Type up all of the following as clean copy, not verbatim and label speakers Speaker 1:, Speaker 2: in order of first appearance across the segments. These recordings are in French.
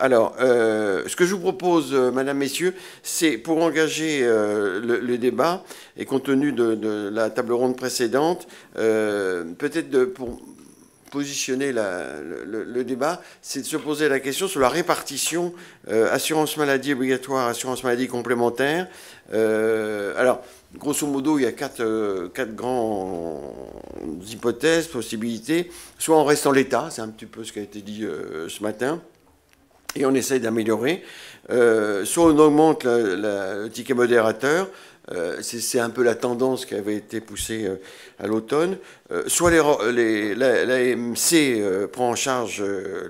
Speaker 1: Alors, ce que je vous propose, Madame, Messieurs, c'est pour engager le débat, et compte tenu de la table ronde précédente, peut-être pour positionner le débat, c'est de se poser la question sur la répartition assurance maladie obligatoire, assurance maladie complémentaire. Alors, grosso modo, il y a quatre grandes hypothèses, possibilités. Soit on reste en l'état, c'est un petit peu ce qui a été dit ce matin, et on essaye d'améliorer. Soit on augmente le ticket modérateur, c'est un peu la tendance qui avait été poussée à l'automne. Soit l'AMC prend en charge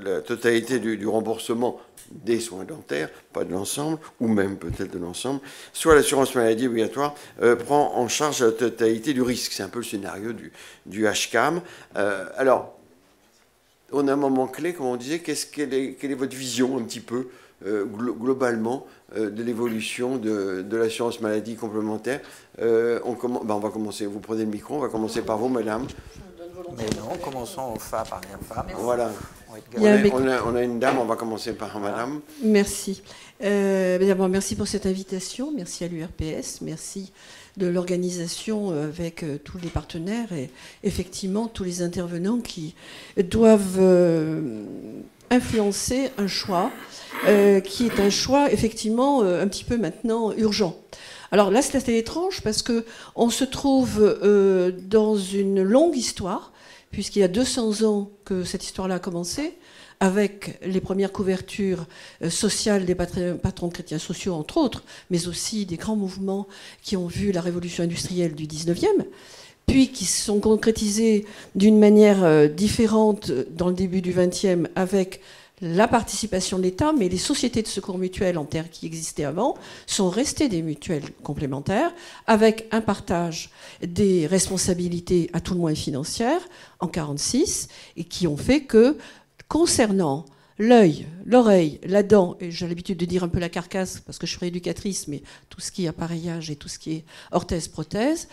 Speaker 1: la totalité du remboursement des soins dentaires, pas de l'ensemble, ou même peut-être de l'ensemble. Soit l'assurance maladie obligatoire prend en charge la totalité du risque. C'est un peu le scénario du HCAM. Alors, on a un moment clé, comme on disait, quelle est votre vision un petit peu globalement de l'évolution de l'assurance maladie complémentaire? On va commencer, vous prenez le micro, on va commencer par vous, madame.
Speaker 2: Mais non, commençons par une femme.
Speaker 1: Voilà. On a une dame, on va commencer par madame.
Speaker 3: Merci. D'abord, merci pour cette invitation, merci à l'URPS, merci de l'organisation avec tous les partenaires et effectivement tous les intervenants qui doivent influencer un choix qui est un choix effectivement un petit peu maintenant urgent. Alors là, c'est assez étrange parce qu'on se trouve dans une longue histoire, puisqu'il y a 200 ans que cette histoire-là a commencé, avec les premières couvertures sociales des patrons chrétiens sociaux, entre autres, mais aussi des grands mouvements qui ont vu la révolution industrielle du 19e, puis qui se sont concrétisés d'une manière différente dans le début du 20e avec la participation de l'État, mais les sociétés de secours mutuels en terre qui existaient avant sont restées des mutuelles complémentaires, avec un partage des responsabilités à tout le moins financières en 1946, et qui ont fait que, concernant l'œil, l'oreille, la dent, et j'ai l'habitude de dire un peu la carcasse, parce que je suis rééducatrice, mais tout ce qui est appareillage et tout ce qui est orthèse, prothèse,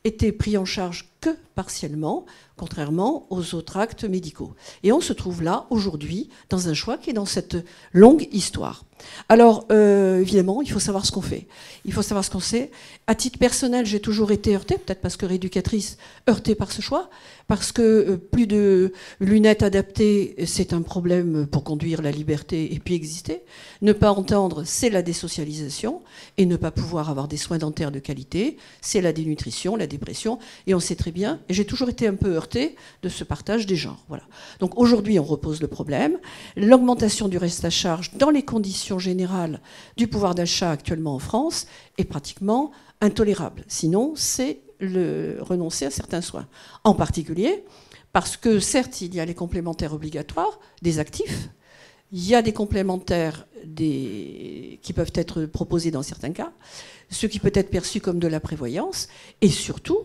Speaker 3: était pris en charge que partiellement, contrairement aux autres actes médicaux. Et on se trouve là, aujourd'hui, dans un choix qui est dans cette longue histoire. Alors, évidemment, il faut savoir ce qu'on fait. Il faut savoir ce qu'on sait. À titre personnel, j'ai toujours été heurtée, peut-être parce que rééducatrice, heurtée par ce choix, parce que plus de lunettes adaptées, c'est un problème pour conduire la liberté et puis exister. Ne pas entendre, c'est la désocialisation, et ne pas pouvoir avoir des soins dentaires de qualité, c'est la dénutrition, la dépression, et on sait très bien, et j'ai toujours été un peu heurtée de ce partage des genres. Voilà. Donc aujourd'hui, on repose le problème. L'augmentation du reste à charge dans les conditions générales du pouvoir d'achat actuellement en France est pratiquement intolérable. Sinon, c'est renoncer à certains soins. En particulier parce que, certes, il y a les complémentaires obligatoires des actifs, il y a des complémentaires qui peuvent être proposés dans certains cas, ce qui peut être perçu comme de la prévoyance, et surtout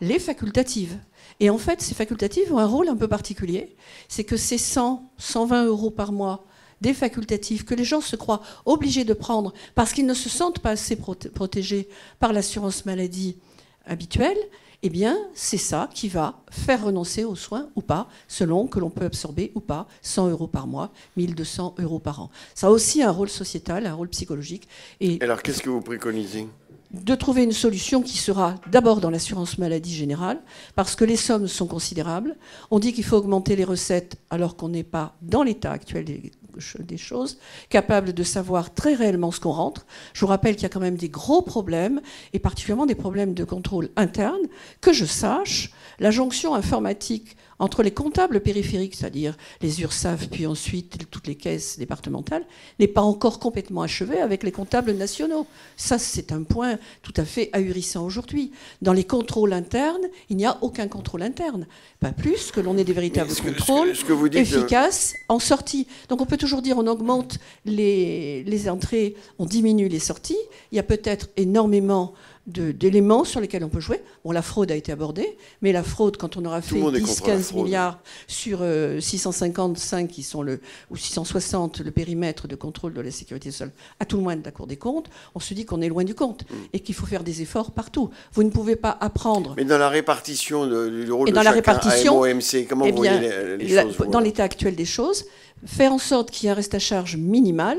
Speaker 3: les facultatives. Et en fait, ces facultatives ont un rôle un peu particulier. C'est que ces 100, 120 euros par mois des facultatifs que les gens se croient obligés de prendre parce qu'ils ne se sentent pas assez protégés par l'assurance maladie habituelle, eh bien, c'est ça qui va faire renoncer aux soins ou pas, selon que l'on peut absorber ou pas 100 euros par mois, 1200 euros par an. Ça a aussi un rôle sociétal, un rôle psychologique. Et
Speaker 1: alors, qu'est-ce que vous préconisez ?
Speaker 3: De trouver une solution qui sera d'abord dans l'assurance maladie générale, parce que les sommes sont considérables. On dit qu'il faut augmenter les recettes alors qu'on n'est pas dans l'état actuel des choses, capable de savoir très réellement ce qu'on rentre. Je vous rappelle qu'il y a quand même des gros problèmes, et particulièrement des problèmes de contrôle interne. Que je sache, la jonction informatique entre les comptables périphériques, c'est-à-dire les URSSAF, puis ensuite toutes les caisses départementales, n'est pas encore complètement achevée avec les comptables nationaux. Ça, c'est un point tout à fait ahurissant aujourd'hui. Dans les contrôles internes, il n'y a aucun contrôle interne. Pas plus que l'on ait des véritables contrôles efficaces en sortie. Donc on peut toujours dire on augmente les entrées, on diminue les sorties. Il y a peut-être énormément d'éléments sur lesquels on peut jouer. Bon, la fraude a été abordée, mais la fraude, quand on aura fait 10-15 milliards sur 655 qui sont ou 660 le périmètre de contrôle de la sécurité sociale, à tout le moins de la Cour des comptes, on se dit qu'on est loin du compte et qu'il faut faire des efforts partout. Vous ne pouvez pas apprendre...
Speaker 1: Mais dans la répartition du rôle de chacun AMO-OMC, comment vous voyez les choses
Speaker 3: dans l'état actuel des choses, faire en sorte qu'il y ait un reste à charge minimal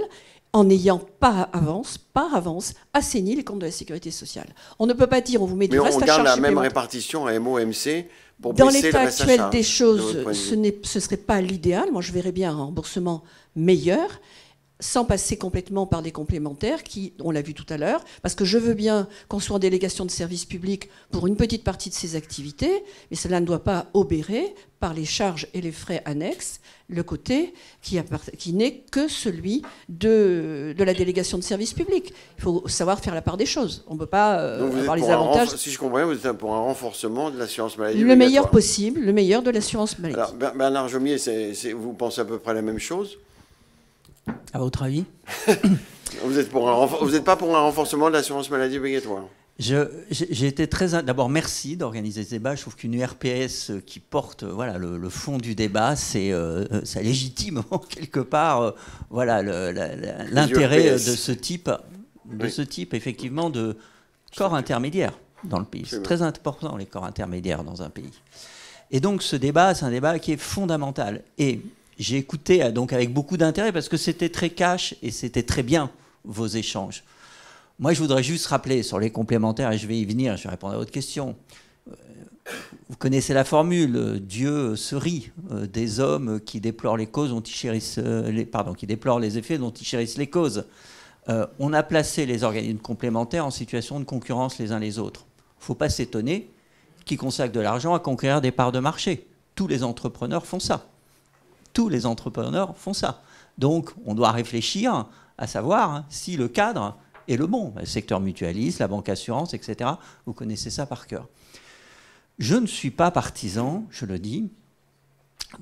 Speaker 3: en n'ayant par avance assaini les comptes de la sécurité sociale. On ne peut pas dire on vous met du reste à charge.
Speaker 1: Mais on garde la même répartition AMO-OMC pour
Speaker 3: dans
Speaker 1: baisser le reste à charge.
Speaker 3: Dans l'état actuel des choses, ce ne serait pas l'idéal. Moi, je verrais bien un remboursement meilleur, sans passer complètement par des complémentaires qui, on l'a vu tout à l'heure, parce que je veux bien qu'on soit en délégation de service public pour une petite partie de ces activités, mais cela ne doit pas obérer par les charges et les frais annexes le côté qui n'est que celui de la délégation de service public. Il faut savoir faire la part des choses. On ne peut pas avoir les avantages.
Speaker 1: Si je comprends bien, vous êtes pour un renforcement de l'assurance maladie
Speaker 3: le meilleur possible, le meilleur de l'assurance maladie.
Speaker 1: Alors, Bernard Jomier, vous pensez à peu près la même chose?
Speaker 2: À votre avis?
Speaker 1: Vous n'êtes pas pour un renforcement de l'assurance maladie obligatoire?
Speaker 2: J'ai été très... D'abord, merci d'organiser ce débat. Je trouve qu'une URPS qui porte voilà, le fond du débat, ça légitime quelque part voilà, l'intérêt de ce type, effectivement, de corps intermédiaire dans le pays. C'est très important, les corps intermédiaires dans un pays. Et donc, ce débat, c'est un débat qui est fondamental. Et j'ai écouté donc avec beaucoup d'intérêt parce que c'était très cash et c'était très bien vos échanges. Moi, je voudrais juste rappeler sur les complémentaires, et je vais y venir, je vais répondre à votre question. Vous connaissez la formule, Dieu se rit des hommes qui déplorent les causes dont ils chérissent qui déplorent les effets dont ils chérissent les causes. On a placé les organismes complémentaires en situation de concurrence les uns les autres. Il ne faut pas s'étonner qu'ils consacrent de l'argent à conquérir des parts de marché. Tous les entrepreneurs font ça. Tous les entrepreneurs font ça. Donc, on doit réfléchir à savoir si le cadre est le bon. Le secteur mutualiste, la banque assurance, etc. Vous connaissez ça par cœur. Je ne suis pas partisan, je le dis,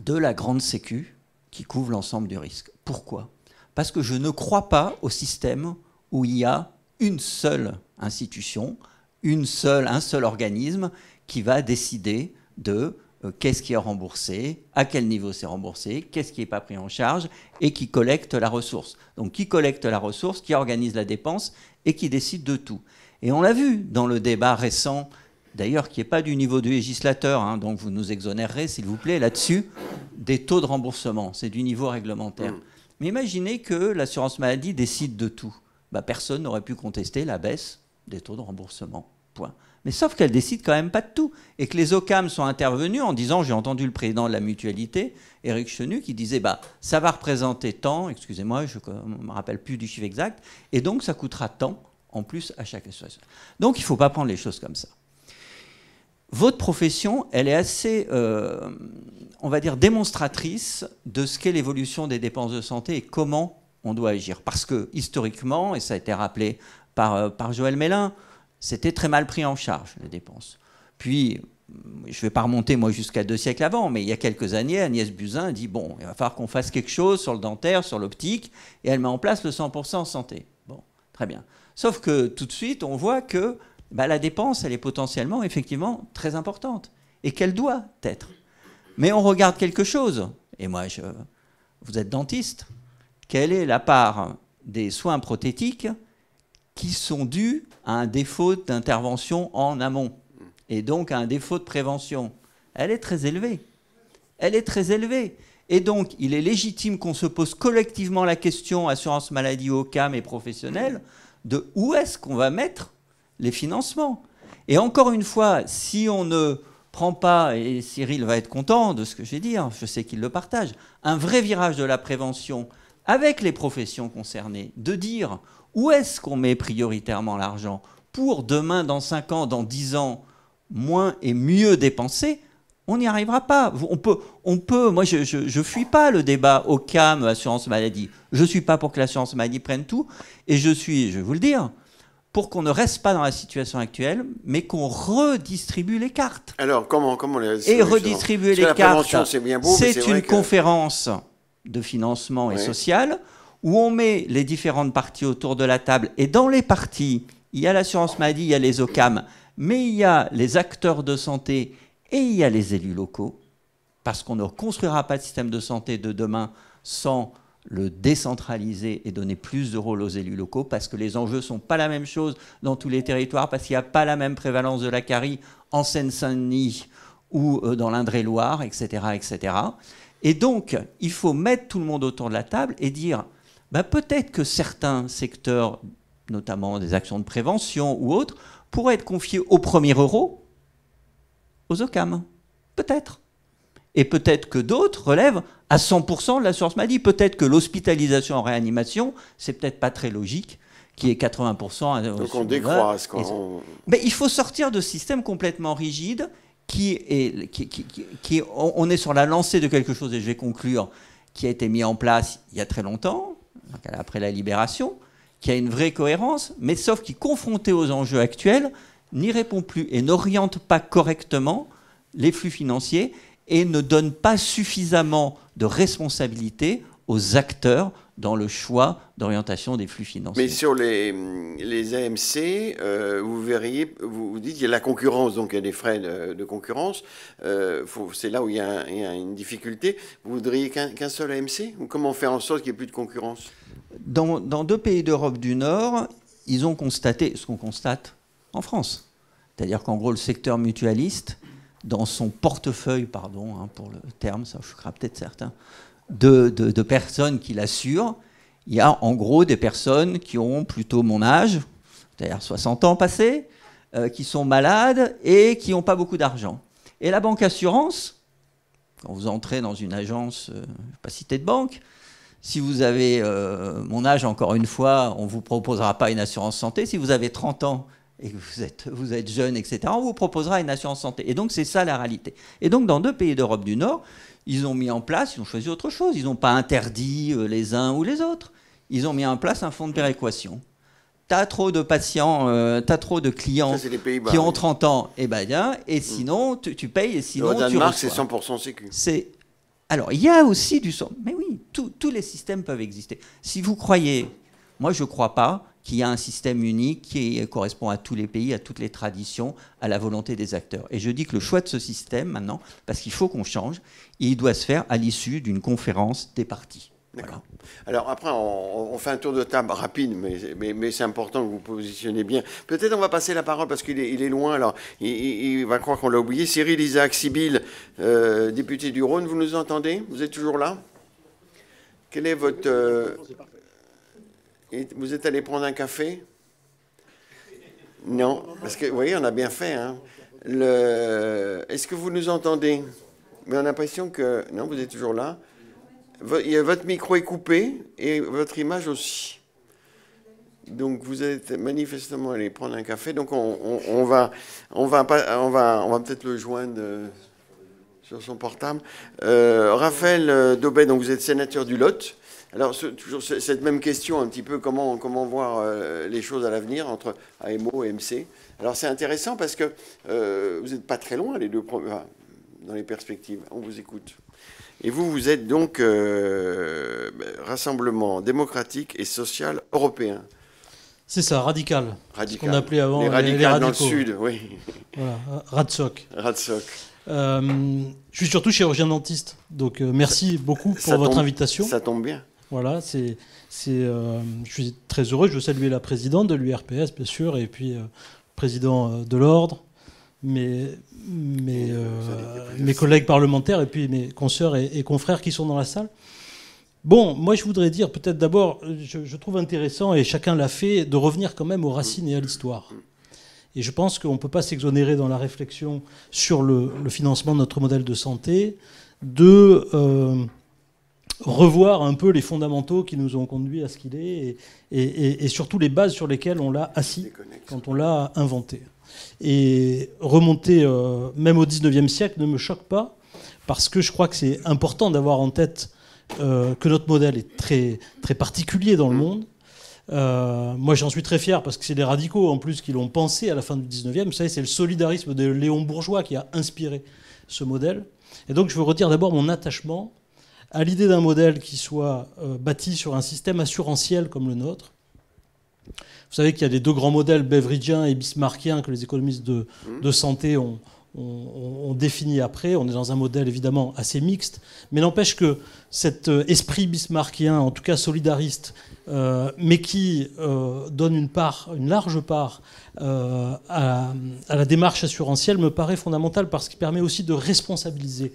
Speaker 2: de la grande sécu qui couvre l'ensemble du risque. Pourquoi? Parce que je ne crois pas au système où il y a une seule institution, un seul organisme qui va décider de qu'est-ce qui est remboursé, à quel niveau c'est remboursé, qu'est-ce qui n'est pas pris en charge et qui collecte la ressource. Donc qui collecte la ressource, qui organise la dépense et qui décide de tout. Et on l'a vu dans le débat récent, d'ailleurs qui n'est pas du niveau du législateur, hein, donc vous nous exonérerez s'il vous plaît là-dessus, des taux de remboursement, c'est du niveau réglementaire. Mais imaginez que l'assurance maladie décide de tout. Personne n'aurait pu contester la baisse des taux de remboursement. Point. Mais sauf qu'elle décide quand même pas de tout. Et que les OCAM sont intervenus en disant, j'ai entendu le président de la mutualité, Éric Chenu, qui disait, ça va représenter tant, excusez-moi, je ne me rappelle plus du chiffre exact, et donc ça coûtera tant en plus à chaque association. Donc il ne faut pas prendre les choses comme ça. Votre profession, elle est assez, on va dire, démonstratrice de ce qu'est l'évolution des dépenses de santé et comment on doit agir. Parce que, historiquement, et ça a été rappelé par Joël Mélin, c'était très mal pris en charge, les dépenses. Puis, je ne vais pas remonter, moi, jusqu'à 2 siècles avant, mais il y a quelques années, Agnès Buzyn dit, bon, il va falloir qu'on fasse quelque chose sur le dentaire, sur l'optique, et elle met en place le 100% santé. Bon, très bien. Sauf que, tout de suite, on voit que la dépense, elle est potentiellement, effectivement, très importante, et qu'elle doit être. Mais on regarde quelque chose, et moi, vous êtes dentiste, quelle est la part des soins prothétiques qui sont dus à un défaut d'intervention en amont, et donc à un défaut de prévention? Elle est très élevée. Elle est très élevée. Et donc, il est légitime qu'on se pose collectivement la question, assurance maladie, OCAM et professionnels, de où est-ce qu'on va mettre les financements. Et encore une fois, si on ne prend pas, et Cyril va être content de ce que je vais dire, je sais qu'il le partage, un vrai virage de la prévention avec les professions concernées, de dire où est-ce qu'on met prioritairement l'argent pour demain, dans 5 ans, dans 10 ans, moins et mieux dépenser, on n'y arrivera pas. On peut, moi je fuis pas le débat OCAM, assurance maladie. Je ne suis pas pour que l'assurance maladie prenne tout, et je vais vous le dire, pour qu'on ne reste pas dans la situation actuelle, mais qu'on redistribue les cartes.
Speaker 1: Alors, comment les
Speaker 2: Et redistribuer les cartes,
Speaker 1: c'est
Speaker 2: une conférence de financement et social, où on met les différentes parties autour de la table, et dans les parties, Il y a l'assurance maladie, il y a les OCAM, mais il y a les acteurs de santé et il y a les élus locaux, parce qu'on ne construira pas de système de santé de demain sans le décentraliser et donner plus de rôle aux élus locaux, parce que les enjeux ne sont pas la même chose dans tous les territoires, parce qu'il n'y a pas la même prévalence de la carie en Seine-Saint-Denis ou dans l'Indre-et-Loire, etc., etc. Et donc, il faut mettre tout le monde autour de la table et dire, peut-être que certains secteurs, notamment des actions de prévention ou autres, pourraient être confiés au premier euro, aux OCAM. Peut-être. Et peut-être que d'autres relèvent à 100% de l'assurance maladie. Peut-être que l'hospitalisation en réanimation, c'est peut-être pas très logique, qui est 80%.
Speaker 1: Donc on décroise.
Speaker 2: Mais il faut sortir de ce système complètement rigide on est sur la lancée de quelque chose, et je vais conclure, qui a été mis en place il y a très longtemps, après la libération, qui a une vraie cohérence, mais sauf qui, confronté aux enjeux actuels, n'y répond plus et n'oriente pas correctement les flux financiers et ne donne pas suffisamment de responsabilité aux acteurs dans le choix d'orientation des flux financiers.
Speaker 1: Mais sur les AMC, vous verriez, vous dites qu'il y a la concurrence, donc il y a des frais de concurrence. C'est là où il y a une difficulté. Vous voudriez qu'un seul AMC? Ou comment faire en sorte qu'il n'y ait plus de concurrence?
Speaker 2: Dans 2 pays d'Europe du Nord, ils ont constaté ce qu'on constate en France. C'est-à-dire qu'en gros, le secteur mutualiste, dans son portefeuille, pardon pour le terme, ça choquera peut-être certains, de personnes qui l'assurent, il y a en gros des personnes qui ont plutôt mon âge, c'est-à-dire 60 ans passés, qui sont malades et qui n'ont pas beaucoup d'argent. Et la banque assurance, quand vous entrez dans une agence, je ne vais pas citer de banque, si vous avez mon âge, encore une fois, on ne vous proposera pas une assurance santé. Si vous avez 30 ans et que vous êtes jeune, etc., on vous proposera une assurance santé. Et donc, c'est ça la réalité. Et donc, dans 2 pays d'Europe du Nord, ils ont mis en place, ils ont choisi autre chose. Ils n'ont pas interdit les uns ou les autres. Ils ont mis en place un fonds de péréquation. T'as trop de patients, t'as trop de clients qui ont 30 ans, et sinon, tu payes, et sinon,
Speaker 1: au Danemark, c'est 100% sécu.
Speaker 2: Alors, il y a aussi du... Mais oui, tous les systèmes peuvent exister. Si vous croyez... Moi, je ne crois pas qu'il y a un système unique qui correspond à tous les pays, à toutes les traditions, à la volonté des acteurs. Et je dis que le choix de ce système, maintenant, parce qu'il faut qu'on change, il doit se faire à l'issue d'une conférence des partis.
Speaker 1: D'accord. Voilà. Alors après, on fait un tour de table rapide, mais c'est important que vous vous positionnez bien. Peut-être on va passer la parole parce qu'il est loin, alors il va croire qu'on l'a oublié. Cyril Isaac Sibylle, député du Rhône, vous nous entendez? Vous êtes toujours là? Quel est votre... Vous êtes allé prendre un café? Non, parce que, vous voyez, on a bien fait. Hein. Est-ce que vous nous entendez? Mais on a l'impression que... Non, vous êtes toujours là. Votre micro est coupé et votre image aussi. Donc vous êtes manifestement allé prendre un café. Donc on va peut-être le joindre sur son portable. Raphaël Daubet, donc vous êtes sénateur du Lot. Alors toujours cette même question un petit peu, comment voir les choses à l'avenir entre AMO et MC. Alors c'est intéressant parce que vous n'êtes pas très loin les deux dans les perspectives. On vous écoute. Et vous êtes donc Rassemblement démocratique et social européen.
Speaker 4: C'est ça, radical.
Speaker 1: Radical.
Speaker 4: Ce qu'on appelait avant
Speaker 1: les radicaux. Dans le sud, oui.
Speaker 4: Voilà, RADSOC.
Speaker 1: RADSOC.
Speaker 4: Je suis surtout chirurgien dentiste, donc merci beaucoup pour votre invitation.
Speaker 1: Ça tombe bien.
Speaker 4: Voilà, je suis très heureux. Je veux saluer la présidente de l'URPS, bien sûr, et puis président de l'ordre, mes collègues parlementaires et puis mes consoeurs et confrères qui sont dans la salle. Bon, moi je voudrais dire peut-être d'abord, je trouve intéressant, et chacun l'a fait, de revenir quand même aux racines et à l'histoire. Et je pense qu'on ne peut pas s'exonérer dans la réflexion sur le financement de notre modèle de santé de revoir un peu les fondamentaux qui nous ont conduits à ce qu'il est et surtout les bases sur lesquelles on l'a assis quand on l'a inventé. Et remonter même au 19e siècle ne me choque pas, parce que je crois que c'est important d'avoir en tête que notre modèle est très, très particulier dans le monde. Moi, j'en suis très fier parce que c'est les radicaux, en plus, qui l'ont pensé à la fin du 19e. Vous savez, c'est le solidarisme de Léon Bourgeois qui a inspiré ce modèle. Et donc, je veux redire d'abord mon attachement à l'idée d'un modèle qui soit bâti sur un système assurantiel comme le nôtre. Vous savez qu'il y a les deux grands modèles beveridgien et bismarckien que les économistes de santé ont défini après. On est dans un modèle évidemment assez mixte, mais n'empêche que cet esprit bismarckien, en tout cas solidariste, mais qui donne une large part à la démarche assurantielle, me paraît fondamental parce qu'il permet aussi de responsabiliser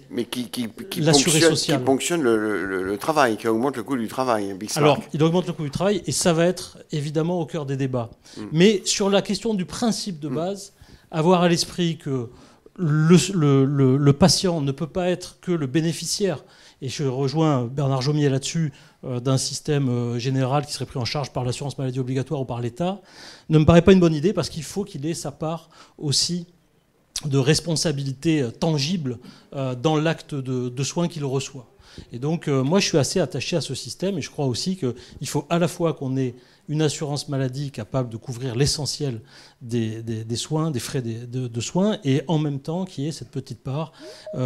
Speaker 4: l'assuré social.
Speaker 1: Qui ponctionne le travail, qui augmente le coût du travail.
Speaker 4: Alors, il augmente le coût du travail et ça va être évidemment au cœur des débats. Mais sur la question du principe de base, avoir à l'esprit que le patient ne peut pas être que le bénéficiaire, et je rejoins Bernard Jomier là-dessus, d'un système général qui serait pris en charge par l'assurance maladie obligatoire ou par l'État, ne me paraît pas une bonne idée parce qu'il faut qu'il ait sa part aussi de responsabilité tangible dans l'acte de soins qu'il reçoit. Et donc, moi, je suis assez attaché à ce système et je crois aussi qu'il faut à la fois qu'on ait une assurance maladie capable de couvrir l'essentiel des soins, des frais de soins, et en même temps qu'il y ait cette petite part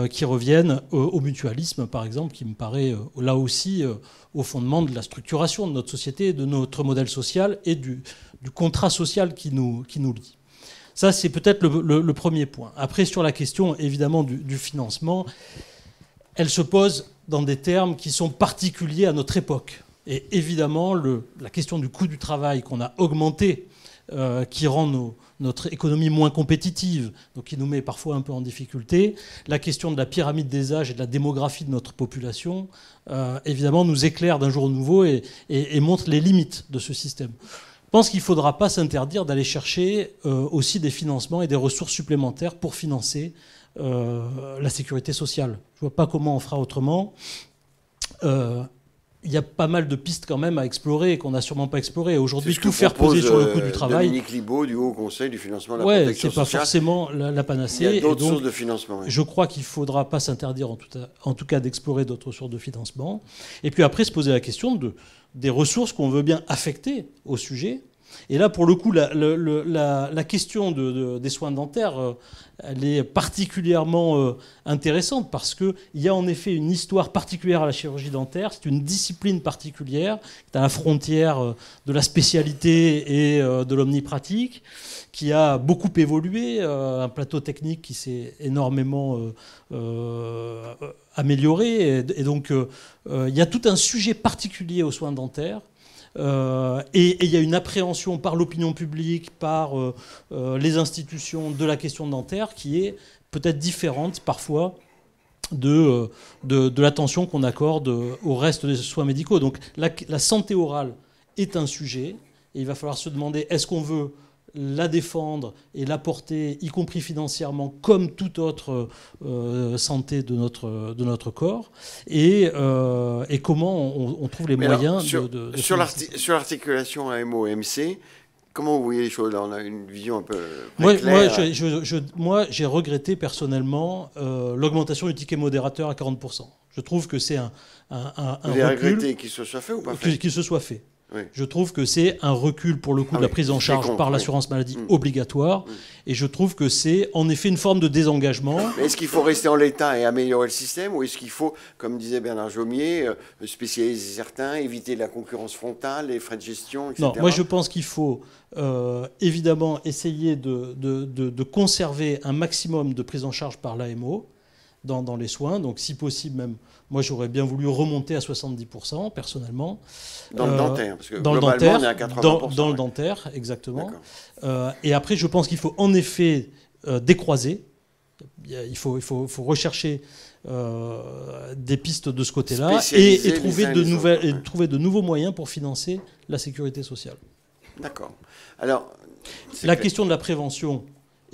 Speaker 4: qui revienne au mutualisme, par exemple, qui me paraît là aussi au fondement de la structuration de notre société, de notre modèle social et du contrat social qui nous lie. Ça, c'est peut-être le premier point. Après, sur la question, évidemment, du financement, elle se pose dans des termes qui sont particuliers à notre époque. Et évidemment, la question du coût du travail qu'on a augmenté, qui rend notre économie moins compétitive, donc qui nous met parfois un peu en difficulté, la question de la pyramide des âges et de la démographie de notre population, évidemment, nous éclaire d'un jour nouveau et montre les limites de ce système. Je pense qu'il ne faudra pas s'interdire d'aller chercher aussi des financements et des ressources supplémentaires pour financer la sécurité sociale. Je ne vois pas comment on fera autrement. Il y a pas mal de pistes quand même à explorer et qu'on n'a sûrement pas explorées. Aujourd'hui, tout faire peser sur le coût du travail.
Speaker 1: Dominique Libaud du Haut Conseil du financement de la protection sociale.
Speaker 4: C'est pas forcément la panacée.
Speaker 1: Il y a d'autres sources de financement. Oui.
Speaker 4: Je crois qu'il ne faudra pas s'interdire en tout cas d'explorer d'autres sources de financement. Et puis après, se poser la question des ressources qu'on veut bien affecter au sujet. Et là, pour le coup, la question des soins dentaires, elle est particulièrement intéressante parce qu'il y a en effet une histoire particulière à la chirurgie dentaire. C'est une discipline particulière qui est à la frontière de la spécialité et de l'omnipratique, qui a beaucoup évolué, un plateau technique qui s'est énormément amélioré. Et donc, il y a tout un sujet particulier aux soins dentaires. Et il y a une appréhension par l'opinion publique, par les institutions de la question dentaire qui est peut-être différente parfois de l'attention qu'on accorde au reste des soins médicaux. Donc la santé orale est un sujet et il va falloir se demander est-ce qu'on veut la défendre et la porter, y compris financièrement, comme toute autre santé de notre corps, et comment on trouve les moyens de
Speaker 1: sur l'articulation AMO-MC, comment vous voyez les choses? Là, on a une vision un peu claire.
Speaker 4: Moi, j'ai regretté personnellement l'augmentation du ticket modérateur à 40%. Je trouve que c'est un
Speaker 1: vous avez regretté qu'il se soit fait ou pas fait?
Speaker 4: Qu'il se soit fait.
Speaker 1: Oui.
Speaker 4: Je trouve que c'est un recul pour le coup de la prise en charge par l'assurance maladie obligatoire. Et je trouve que c'est en effet une forme de désengagement.
Speaker 1: Mais est-ce qu'il faut rester en l'état et améliorer le système, ou est-ce qu'il faut, comme disait Bernard Jomier, spécialiser certains, éviter la concurrence frontale, les frais de gestion, etc.
Speaker 4: Non, moi je pense qu'il faut évidemment essayer de conserver un maximum de prise en charge par l'AMO dans les soins. Donc si possible même, moi j'aurais bien voulu remonter à 70% personnellement.
Speaker 1: Dans le dentaire, parce que
Speaker 4: dans
Speaker 1: globalement
Speaker 4: le dentaire,
Speaker 1: on est à 80%.
Speaker 4: Dans le dentaire, exactement. Et après je pense qu'il faut en effet décroiser. Il faut rechercher des pistes de ce côté-là et trouver de nouveaux moyens pour financer la sécurité sociale.
Speaker 1: D'accord. Alors,
Speaker 4: la question de la prévention,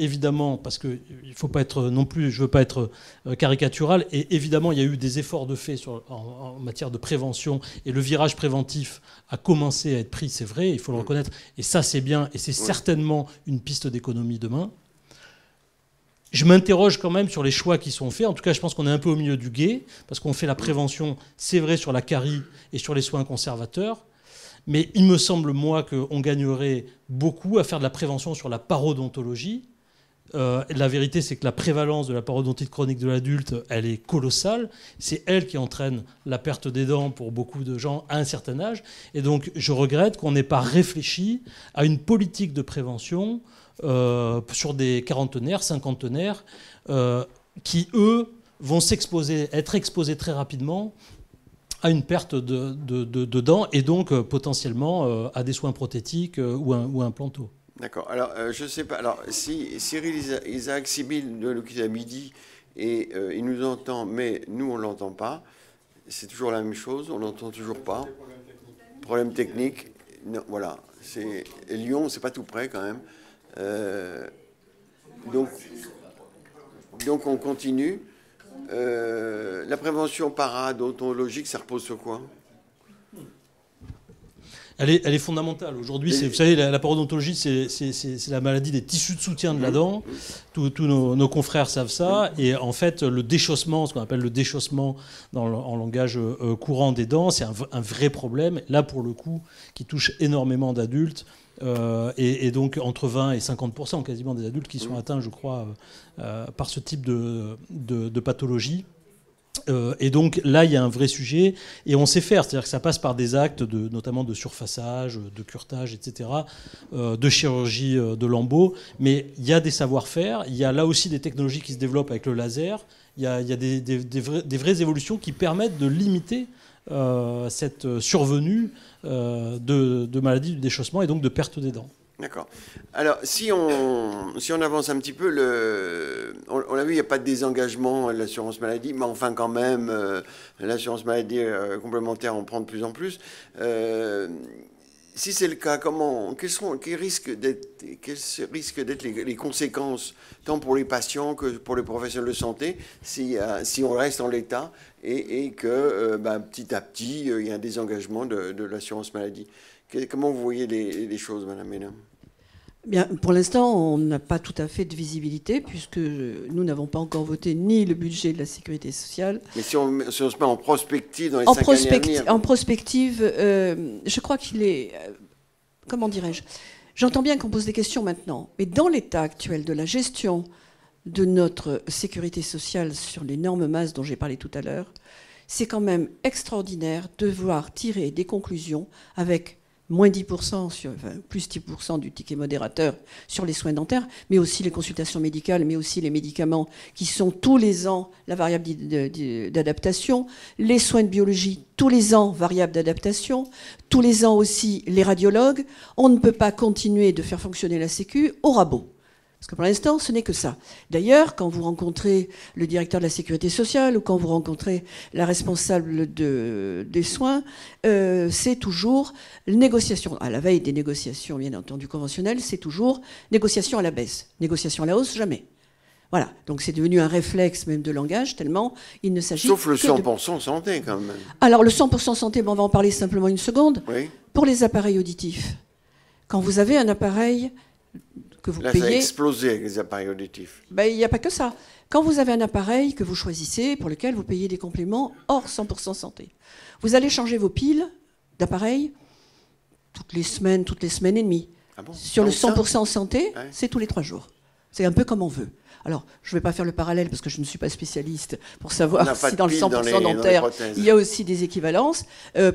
Speaker 4: évidemment, parce que il faut pas être non plus, je veux pas être caricatural, et évidemment il y a eu des efforts de fait en matière de prévention, et le virage préventif a commencé à être pris, c'est vrai, il faut le reconnaître, et ça c'est bien, et c'est certainement une piste d'économie demain. Je m'interroge quand même sur les choix qui sont faits. En tout cas, je pense qu'on est un peu au milieu du gué, parce qu'on fait la prévention, c'est vrai, sur la carie et sur les soins conservateurs. Mais il me semble, moi, qu'on gagnerait beaucoup à faire de la prévention sur la parodontologie, La vérité, c'est que la prévalence de la parodontite chronique de l'adulte, elle est colossale. C'est elle qui entraîne la perte des dents pour beaucoup de gens à un certain âge. Et donc, je regrette qu'on n'ait pas réfléchi à une politique de prévention sur des quarantenaires, cinquantenaires, qui, eux, vont être exposés très rapidement à une perte de dents et donc potentiellement à des soins prothétiques ou implantaux.
Speaker 1: D'accord. Alors, je ne sais pas. Alors, si Cyril Isaac Sibyl de l'Hôpital à Midi, et il nous entend, mais nous, on ne l'entend pas, c'est toujours la même chose, on n'entend toujours pas. Problème technique. Non, voilà. Lyon, c'est pas tout près quand même. Donc, on continue. La prévention paradontologique, ça repose sur quoi ?
Speaker 4: Elle est fondamentale. Aujourd'hui, vous savez, la parodontologie, c'est la maladie des tissus de soutien de la dent. Tous nos confrères savent ça. Et en fait, le déchaussement, ce qu'on appelle le déchaussement en langage courant des dents, c'est un vrai problème. Là, pour le coup, qui touche énormément d'adultes. Et donc, entre 20 et 50% quasiment des adultes qui sont atteints, je crois, par ce type de pathologie. Et donc là, il y a un vrai sujet, et on sait faire, c'est-à-dire que ça passe par des actes, notamment de surfaçage, de curetage, etc., de chirurgie de lambeaux, mais il y a des savoir-faire, il y a là aussi des technologies qui se développent avec le laser, il y a des vraies évolutions qui permettent de limiter cette survenue de maladies du déchaussement et donc de perte des dents.
Speaker 1: D'accord. Alors, si on avance un petit peu, on l'a vu, il n'y a pas de désengagement de l'assurance maladie, mais enfin quand même, l'assurance maladie complémentaire en prend de plus en plus. Si c'est le cas, quelles risquent d'être les conséquences, tant pour les patients que pour les professionnels de santé, si on reste en l'état et que petit à petit, il y a un désengagement de l'assurance maladie? Comment vous voyez les choses, Madame Mesdames ?
Speaker 3: Bien, pour l'instant, on n'a pas tout à fait de visibilité, puisque nous n'avons pas encore voté ni le budget de la sécurité sociale.
Speaker 1: Mais si on se met en prospective dans les 5 années à venir...
Speaker 3: En prospective, je crois qu'il est... comment dirais-je ? J'entends bien qu'on pose des questions maintenant, mais dans l'état actuel de la gestion de notre sécurité sociale sur l'énorme masse dont j'ai parlé tout à l'heure, c'est quand même extraordinaire de devoir tirer des conclusions avec moins 10%, plus 10% du ticket modérateur sur les soins dentaires, mais aussi les consultations médicales, mais aussi les médicaments qui sont tous les ans la variable d'adaptation, les soins de biologie tous les ans variable d'adaptation, tous les ans aussi les radiologues. On ne peut pas continuer de faire fonctionner la Sécu au rabot. Parce que pour l'instant, ce n'est que ça. D'ailleurs, quand vous rencontrez le directeur de la sécurité sociale ou quand vous rencontrez la responsable des soins, c'est toujours négociation. À la veille des négociations, bien entendu, conventionnelles, c'est toujours négociation à la baisse. Négociation à la hausse, jamais. Voilà. Donc c'est devenu un réflexe même de langage, tellement il ne s'agit
Speaker 1: Sauf le 100% santé, quand même.
Speaker 3: Alors, le 100% santé, on va en parler simplement une seconde.
Speaker 1: Oui.
Speaker 3: Pour les appareils auditifs, quand vous avez un appareil... que vous
Speaker 1: Là,
Speaker 3: payez,
Speaker 1: ça a explosé avec les appareils auditifs.
Speaker 3: Il n'y a pas que ça. Quand vous avez un appareil que vous choisissez, pour lequel vous payez des compléments hors 100% santé, vous allez changer vos piles d'appareil toutes les semaines et demie.
Speaker 1: Ah bon ?
Speaker 3: Sur le
Speaker 1: Donc
Speaker 3: 100% santé,
Speaker 1: ouais.
Speaker 3: c'est tous les 3 jours. C'est un peu comme on veut. Alors, je ne vais pas faire le parallèle parce que je ne suis pas spécialiste pour savoir si dans le 100% dentaire, il y a aussi des équivalences.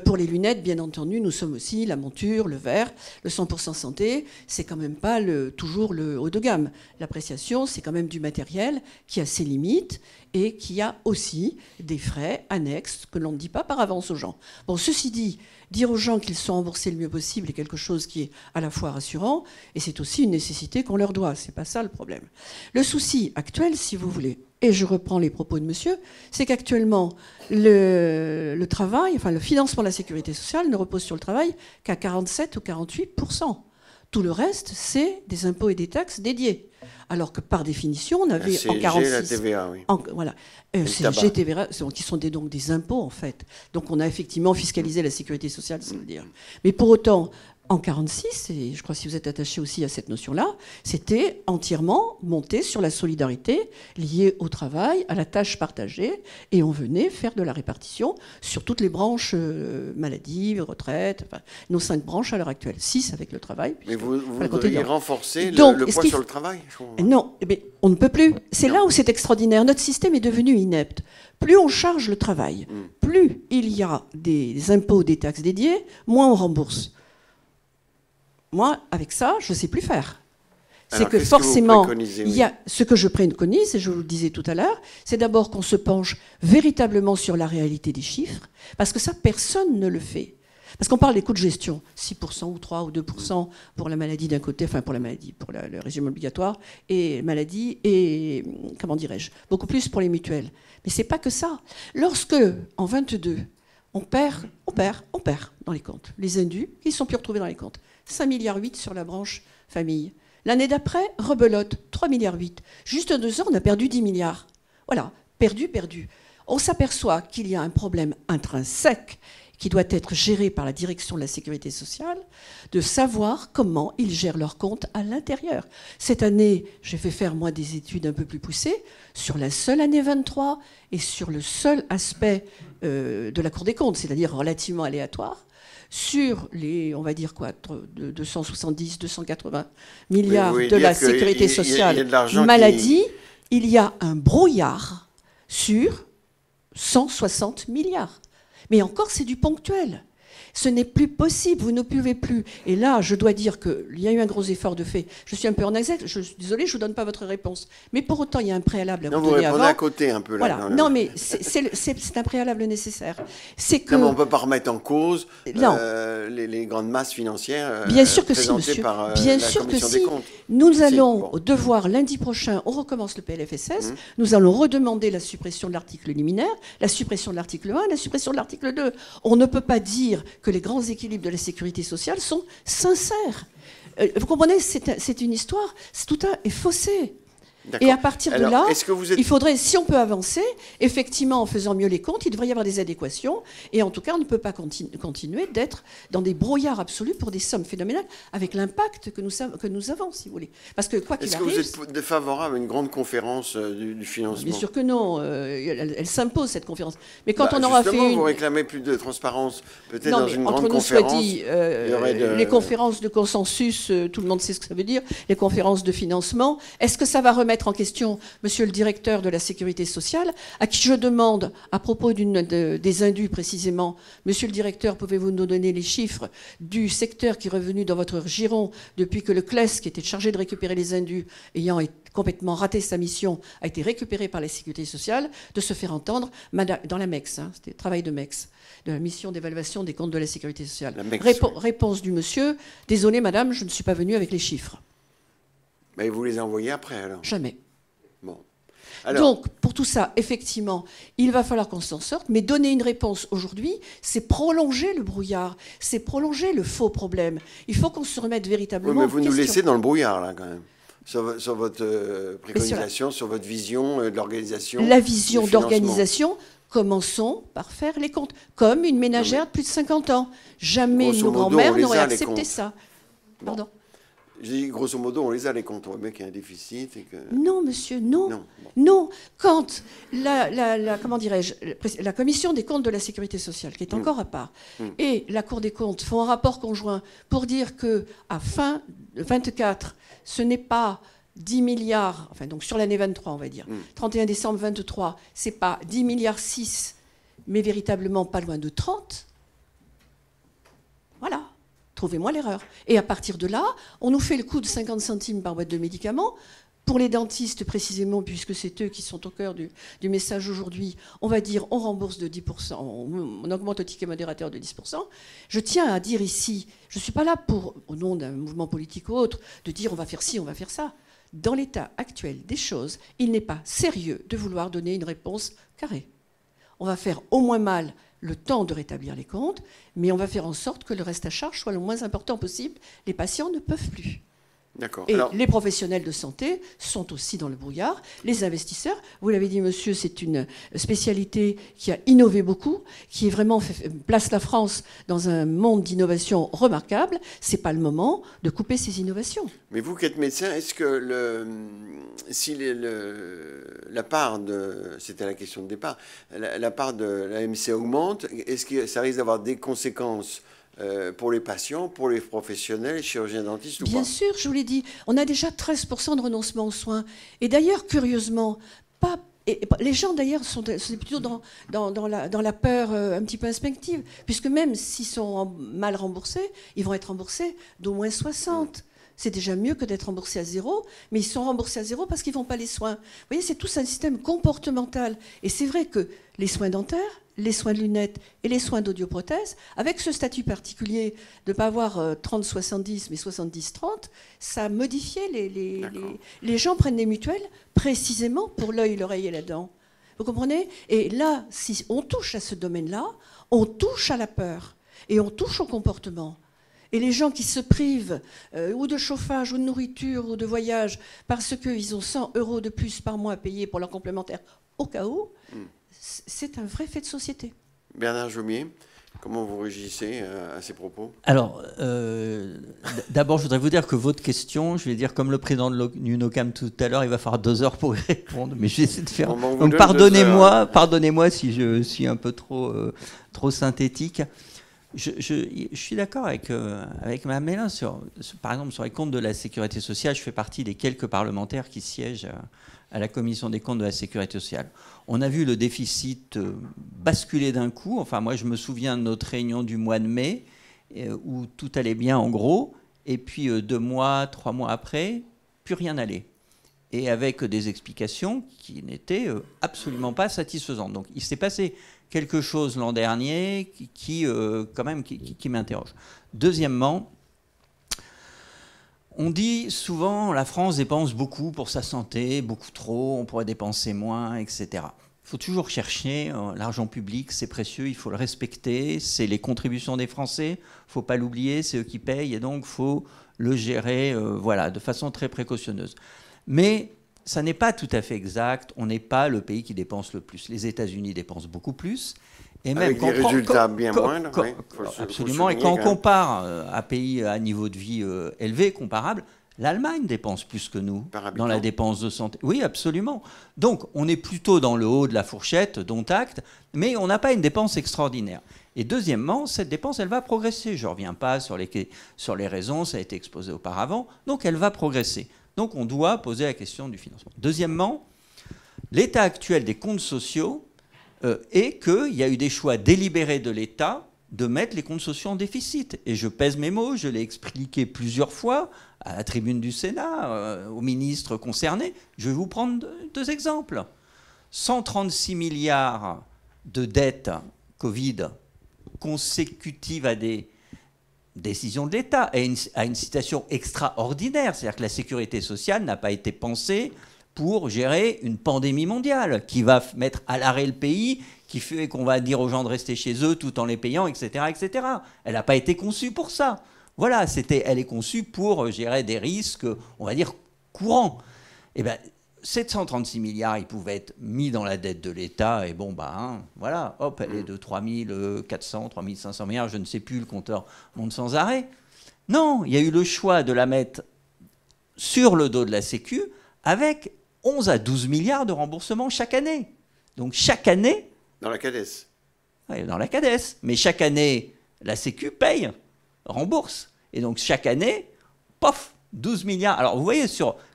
Speaker 3: Pour les lunettes, bien entendu, nous sommes aussi la monture, le verre. Le 100% santé, c'est quand même pas toujours le haut de gamme. L'appréciation, c'est quand même du matériel qui a ses limites et qui a aussi des frais annexes que l'on ne dit pas par avance aux gens. Bon, ceci dit, dire aux gens qu'ils sont remboursés le mieux possible est quelque chose qui est à la fois rassurant et c'est aussi une nécessité qu'on leur doit. C'est pas ça le problème. Le souci actuel, si vous voulez, et je reprends les propos de monsieur, c'est qu'actuellement, le travail, enfin le financement de la sécurité sociale ne repose sur le travail qu'à 47 ou 48%. Tout le reste, c'est des impôts et des taxes dédiés. Alors que par définition, on avait
Speaker 1: CSG,
Speaker 3: en 46...
Speaker 1: la TVA, oui.
Speaker 3: Voilà. CSG, TVA, qui sont donc des impôts, en fait. Donc on a effectivement fiscalisé la sécurité sociale, ça veut dire. Mais pour autant, en 1946, et je crois que si vous êtes attaché aussi à cette notion-là, c'était entièrement monté sur la solidarité liée au travail, à la tâche partagée, et on venait faire de la répartition sur toutes les branches, maladie, retraite, enfin, nos 5 branches à l'heure actuelle, 6 avec le travail.
Speaker 1: Mais vous voudriez renforcer le poids sur le travail?
Speaker 3: Non, eh on ne peut plus. C'est là où c'est extraordinaire. Notre système est devenu inepte. Plus on charge le travail, plus il y a des impôts, des taxes dédiées, moins on rembourse. Moi, avec ça, je ne sais plus faire. C'est que forcément, il y a ce que je préconise, et je vous le disais tout à l'heure, c'est d'abord qu'on se penche véritablement sur la réalité des chiffres, parce que ça, personne ne le fait. Parce qu'on parle des coûts de gestion, 6% ou 3 ou 2% pour la maladie d'un côté, enfin pour la maladie, pour le régime obligatoire, et maladie, et comment dirais-je, beaucoup plus pour les mutuelles. Mais c'est pas que ça. Lorsque, en 22, on perd dans les comptes. Les indus, ils ne sont plus retrouvés dans les comptes. 5,8 milliards sur la branche famille. L'année d'après, rebelote, 3,8 milliards. Juste en 2 ans, on a perdu 10 milliards. Voilà, perdu. On s'aperçoit qu'il y a un problème intrinsèque qui doit être géré par la direction de la sécurité sociale, de savoir comment ils gèrent leurs comptes à l'intérieur. Cette année, j'ai fait faire, moi, des études un peu plus poussées sur la seule année 23 et sur le seul aspect de la Cour des comptes, c'est-à-dire relativement aléatoire, sur les, on va dire quoi, de 270, 280 milliards de la sécurité sociale maladie, il y a un brouillard sur 160 milliards. Mais encore, c'est du ponctuel. Ce n'est plus possible, vous ne pouvez plus. Et là, je dois dire qu'il y a eu un gros effort de fait. Je suis un peu en exergue, je suis désolée, je ne vous donne pas votre réponse. Mais pour autant, il y a un préalable à vous donner avant.
Speaker 1: Vous répondez à côté un peu. Là,
Speaker 3: voilà. Non, mais c'est un préalable nécessaire. C'est que...
Speaker 1: Non, mais on ne peut pas remettre en cause les grandes masses financières
Speaker 3: bien sûr que
Speaker 1: présentées
Speaker 3: si, monsieur.
Speaker 1: par
Speaker 3: bien
Speaker 1: la
Speaker 3: sûr
Speaker 1: Commission
Speaker 3: que
Speaker 1: des
Speaker 3: si.
Speaker 1: comptes.
Speaker 3: Nous allons devoir, lundi prochain, on recommence le PLFSS, nous allons redemander la suppression de l'article liminaire, la suppression de l'article 1, la suppression de l'article 2. On ne peut pas dire que les grands équilibres de la sécurité sociale sont sincères. Vous comprenez, c'est une histoire, tout est faussé. Et à partir de là, il faudrait, si on peut avancer, effectivement, en faisant mieux les comptes, il devrait y avoir des adéquations. Et en tout cas, on ne peut pas continuer d'être dans des brouillards absolus pour des sommes phénoménales, avec l'impact que nous avons, si vous voulez. Parce que quoi qu'il arrive...
Speaker 1: Est-ce que vous êtes favorable à une grande conférence du financement?
Speaker 3: Bien sûr que non. Elle s'impose, cette conférence. Mais quand on aura fait
Speaker 1: vous réclamez plus de transparence, peut-être dans une grande conférence.
Speaker 3: Entre nous soit dit, les conférences de consensus, tout le monde sait ce que ça veut dire, les conférences de financement, est-ce que ça va remettre en question monsieur le directeur de la sécurité sociale, à qui je demande, à propos des indus précisément, monsieur le directeur, pouvez-vous nous donner les chiffres du secteur qui est revenu dans votre giron depuis que le CLES, qui était chargé de récupérer les indus, ayant complètement raté sa mission, a été récupéré par la sécurité sociale, de se faire entendre dans la MEX, c'était le travail de MEX, de la mission d'évaluation des comptes de la sécurité sociale. Réponse du monsieur, désolé madame, je ne suis pas venu avec les chiffres.
Speaker 1: Mais vous les envoyez après, alors?
Speaker 3: Jamais.
Speaker 1: Bon.
Speaker 3: Donc, pour tout ça, effectivement, il va falloir qu'on s'en sorte, mais donner une réponse aujourd'hui, c'est prolonger le brouillard, c'est prolonger le faux problème. Il faut qu'on se remette véritablement
Speaker 1: mais vous nous laissez dans le brouillard, là, quand même. Sur votre préconisation, sur votre vision de l'organisation.
Speaker 3: La vision d'organisation, commençons par faire les comptes. Comme une ménagère de plus de 50 ans. Jamais nos grands-mères n'auraient accepté ça. Pardon.
Speaker 1: Je dis, grosso modo, on les a, les comptes. On voit bien qu'il y a un déficit. Et que...
Speaker 3: Non, monsieur, non. Non. Quand comment dirais-je, la commission des comptes de la sécurité sociale, qui est encore à part, et la Cour des comptes font un rapport conjoint pour dire qu'à fin 24, ce n'est pas 10 milliards, enfin donc sur l'année 23, on va dire, 31 décembre 23, c'est pas 10 milliards 6, mais véritablement pas loin de 30. Voilà. Trouvez-moi l'erreur. Et à partir de là, on nous fait le coup de 50 centimes par boîte de médicaments. Pour les dentistes, précisément, puisque c'est eux qui sont au cœur du message aujourd'hui, on va dire on rembourse de 10%, on augmente le ticket modérateur de 10%. Je tiens à dire ici, je ne suis pas là pour, au nom d'un mouvement politique ou autre, de dire on va faire ci, on va faire ça. Dans l'état actuel des choses, il n'est pas sérieux de vouloir donner une réponse carrée. On va faire au moins mal le temps de rétablir les comptes, mais on va faire en sorte que le reste à charge soit le moins important possible. Les patients ne peuvent plus.
Speaker 1: D'accord.
Speaker 3: Et les professionnels de santé sont aussi dans le brouillard. Les investisseurs, vous l'avez dit, monsieur, c'est une spécialité qui a innové beaucoup, qui est vraiment place la France dans un monde d'innovation remarquable. C'est pas le moment de couper ces innovations.
Speaker 1: Mais vous qui êtes médecin, est-ce que si la part de, c'était la question de départ, la part de l'AMC augmente, est-ce que ça risque d'avoir des conséquences pour les patients, pour les professionnels, les chirurgiens dentistes ou pas?
Speaker 3: Bien sûr, je vous l'ai dit, on a déjà 13% de renoncement aux soins. Et d'ailleurs, curieusement, les gens d'ailleurs c'est plutôt dans la peur un petit peu instinctive, puisque même s'ils sont mal remboursés, ils vont être remboursés d'au moins 60. C'est déjà mieux que d'être remboursés à zéro, mais ils sont remboursés à zéro parce qu'ils ne font pas les soins. Vous voyez, c'est tout un système comportemental. Et c'est vrai que les soins dentaires, les soins de lunettes et les soins d'audioprothèse, avec ce statut particulier de ne pas avoir 30-70 mais 70-30, ça a modifié les gens prennent des mutuelles précisément pour l'œil, l'oreille et la dent. Vous comprenez? Et là, si on touche à ce domaine-là, on touche à la peur et on touche au comportement. Et les gens qui se privent ou de chauffage, ou de nourriture, ou de voyage, parce qu'ils ont 100 € de plus par mois à payer pour leur complémentaire au cas où, c'est un vrai fait de société.
Speaker 1: Bernard Jomier, comment vous réagissez à ces propos?
Speaker 2: Alors, d'abord, je voudrais vous dire que votre question, je vais dire comme le président de l'UNOCAM tout à l'heure, il va falloir 2 heures pour y répondre, mais je vais essayer de faire... Donc pardonnez-moi si je suis un peu trop synthétique. Je suis d'accord avec Mme Mélin par exemple, sur les comptes de la sécurité sociale. Je fais partie des quelques parlementaires qui siègent à la commission des comptes de la sécurité sociale. On a vu le déficit basculer d'un coup. Enfin, moi, je me souviens de notre réunion du mois de mai où tout allait bien en gros. Et puis 2 mois, 3 mois après, plus rien n'allait. Et avec des explications qui n'étaient absolument pas satisfaisantes. Donc, il s'est passé quelque chose l'an dernier qui m'interroge. Deuxièmement, on dit souvent la France dépense beaucoup pour sa santé, beaucoup trop, on pourrait dépenser moins, etc. Il faut toujours chercher l'argent public, c'est précieux, il faut le respecter, c'est les contributions des Français, il ne faut pas l'oublier, c'est eux qui payent, et donc il faut le gérer de façon très précautionneuse. Mais ça n'est pas tout à fait exact. On n'est pas le pays qui dépense le plus. Les États-Unis dépensent beaucoup plus. Et même
Speaker 1: avec des résultats bien moindres.
Speaker 2: Absolument. Et quand on compare à pays à niveau de vie élevé, comparable, l'Allemagne dépense plus que nous dans la dépense de santé. Oui, absolument. Donc, on est plutôt dans le haut de la fourchette, dont acte, mais on n'a pas une dépense extraordinaire. Et deuxièmement, cette dépense, elle va progresser. Je ne reviens pas sur les raisons, ça a été exposé auparavant. Donc, elle va progresser. Donc on doit poser la question du financement. Deuxièmement, l'état actuel des comptes sociaux est qu'il y a eu des choix délibérés de l'État de mettre les comptes sociaux en déficit. Et je pèse mes mots, je l'ai expliqué plusieurs fois à la tribune du Sénat, aux ministres concernés. Je vais vous prendre 2 exemples. 136 milliards de dettes Covid consécutives à des décision de l'État, à une situation extraordinaire. C'est-à-dire que la sécurité sociale n'a pas été pensée pour gérer une pandémie mondiale qui va mettre à l'arrêt le pays, qui fait qu'on va dire aux gens de rester chez eux tout en les payant, etc. etc. Elle n'a pas été conçue pour ça. Voilà, elle est conçue pour gérer des risques, on va dire, courants. Eh bien, 736 milliards, ils pouvaient être mis dans la dette de l'État, et voilà, hop, elle est de 3400, 3500 milliards, je ne sais plus, le compteur monte sans arrêt. Non, il y a eu le choix de la mettre sur le dos de la Sécu, avec 11 à 12 milliards de remboursements chaque année. Donc chaque année...
Speaker 1: Dans la CADES.
Speaker 2: Oui, dans la CADES. Mais chaque année, la Sécu paye, rembourse. Et donc chaque année, pof, 12 milliards. Alors, vous voyez,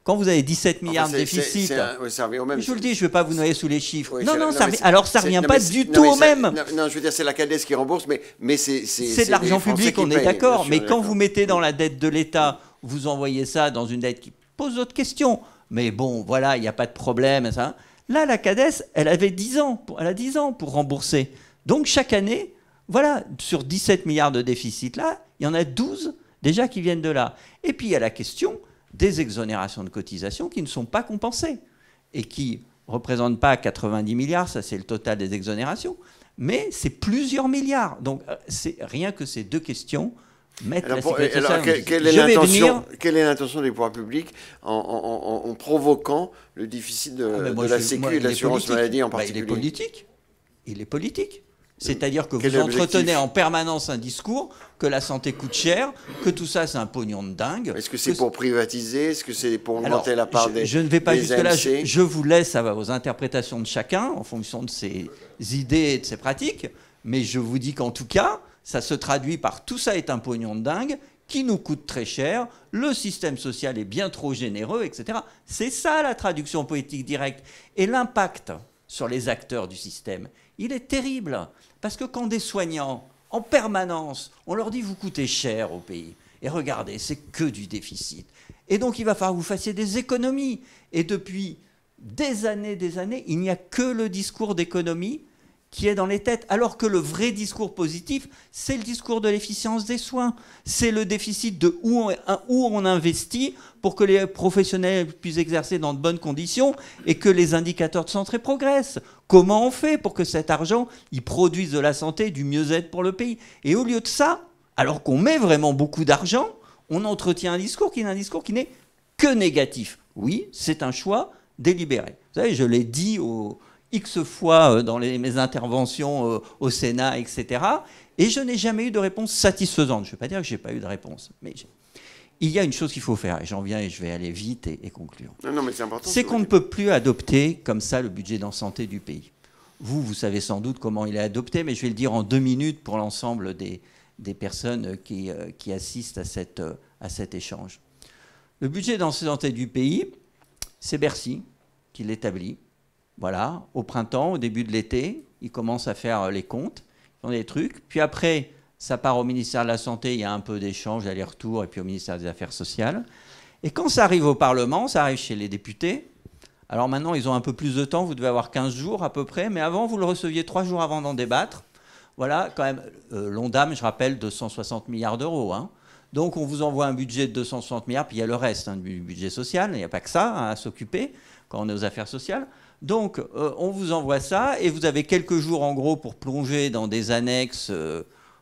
Speaker 2: quand vous avez 17 milliards de déficit,
Speaker 1: ça revient au même.
Speaker 2: Je vous le dis, je ne vais pas vous noyer sous les chiffres.
Speaker 1: Oui,
Speaker 2: ça ne revient pas du tout au même.
Speaker 1: Non, je veux dire, c'est la CADES qui rembourse, mais c'est
Speaker 2: de l'argent public, on est d'accord. Mais quand vous mettez dans la dette de l'État, vous envoyez ça dans une dette qui pose d'autres questions. Mais bon, voilà, il n'y a pas de problème. Ça. Là, la CADES, elle a 10 ans pour rembourser. Donc, chaque année, voilà, sur 17 milliards de déficit, là, il y en a 12 déjà qui viennent de là. Et puis il y a la question des exonérations de cotisations qui ne sont pas compensées et qui ne représentent pas 90 milliards, ça c'est le total des exonérations, mais c'est plusieurs milliards. Donc rien que ces 2 questions mettre
Speaker 1: Alors,
Speaker 2: la sécurité sociale.
Speaker 1: Quelle est l'intention des pouvoirs publics en provoquant le déficit de la Sécu et de l'assurance maladie en particulier?
Speaker 2: Il est politique. C'est-à-dire que vous entretenez en permanence un discours que la santé coûte cher, que tout ça c'est un pognon de dingue.
Speaker 1: Est-ce que c'est pour privatiser? Est-ce que c'est pour augmenter la part des...
Speaker 2: Je ne vais pas jusque-là,
Speaker 1: AMC?
Speaker 2: je vous laisse aux interprétations de chacun en fonction de ses idées et de ses pratiques, mais je vous dis qu'en tout cas, ça se traduit par tout ça est un pognon de dingue qui nous coûte très cher, le système social est bien trop généreux, etc. C'est ça la traduction politique directe. Et l'impact sur les acteurs du système, il est terrible. Parce que quand des soignants, en permanence, on leur dit vous coûtez cher au pays, et regardez, c'est que du déficit. Et donc il va falloir que vous fassiez des économies. Et depuis des années, il n'y a que le discours d'économie qui est dans les têtes, alors que le vrai discours positif, c'est le discours de l'efficience des soins. C'est le déficit de où on investit pour que les professionnels puissent exercer dans de bonnes conditions et que les indicateurs de santé progressent. Comment on fait pour que cet argent, il produise de la santé, du mieux-être pour le pays? Et au lieu de ça, alors qu'on met vraiment beaucoup d'argent, on entretient un discours qui n'est que négatif. Oui, c'est un choix délibéré. Vous savez, je l'ai dit X fois dans mes interventions au Sénat, etc. Et je n'ai jamais eu de réponse satisfaisante. Je ne vais pas dire que je n'ai pas eu de réponse, mais il y a une chose qu'il faut faire, et j'en viens et je vais aller vite et conclure.
Speaker 1: Non, mais c'est important.
Speaker 2: C'est qu'on ne peut plus adopter comme ça le budget en santé du pays. Vous savez sans doute comment il est adopté, mais je vais le dire en 2 minutes pour l'ensemble des personnes qui assistent à cet échange. Le budget en santé du pays, c'est Bercy qui l'établit. Voilà, au printemps, au début de l'été, ils commencent à faire les comptes, ils font des trucs. Puis après, ça part au ministère de la Santé, il y a un peu d'échange, d'aller-retour, et puis au ministère des Affaires sociales. Et quand ça arrive au Parlement, ça arrive chez les députés. Alors maintenant, ils ont un peu plus de temps, vous devez avoir 15 jours à peu près, mais avant, vous le receviez 3 jours avant d'en débattre. Voilà, quand même, l'ONDAM, je rappelle, 260 milliards d'euros. Hein. Donc on vous envoie un budget de 260 milliards, puis il y a le reste du budget social, il n'y a pas que ça à s'occuper quand on est aux affaires sociales. Donc, on vous envoie ça, et vous avez quelques jours, en gros, pour plonger dans des annexes.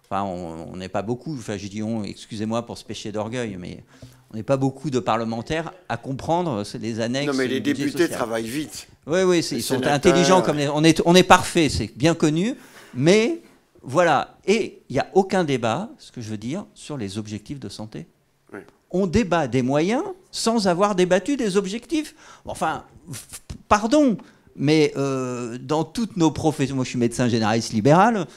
Speaker 2: Enfin, on n'est pas beaucoup, enfin, je dis on, excusez-moi pour ce péché d'orgueil, mais on n'est pas beaucoup de parlementaires à comprendre les annexes.
Speaker 1: Non, mais les députés travaillent vite.
Speaker 2: Oui, ils sont intelligents, comme on est parfait, c'est bien connu, mais voilà. Et il n'y a aucun débat, ce que je veux dire, sur les objectifs de santé. Oui. On débat des moyens sans avoir débattu des objectifs. Enfin, pardon, mais dans toutes nos professions, moi je suis médecin généraliste libéral,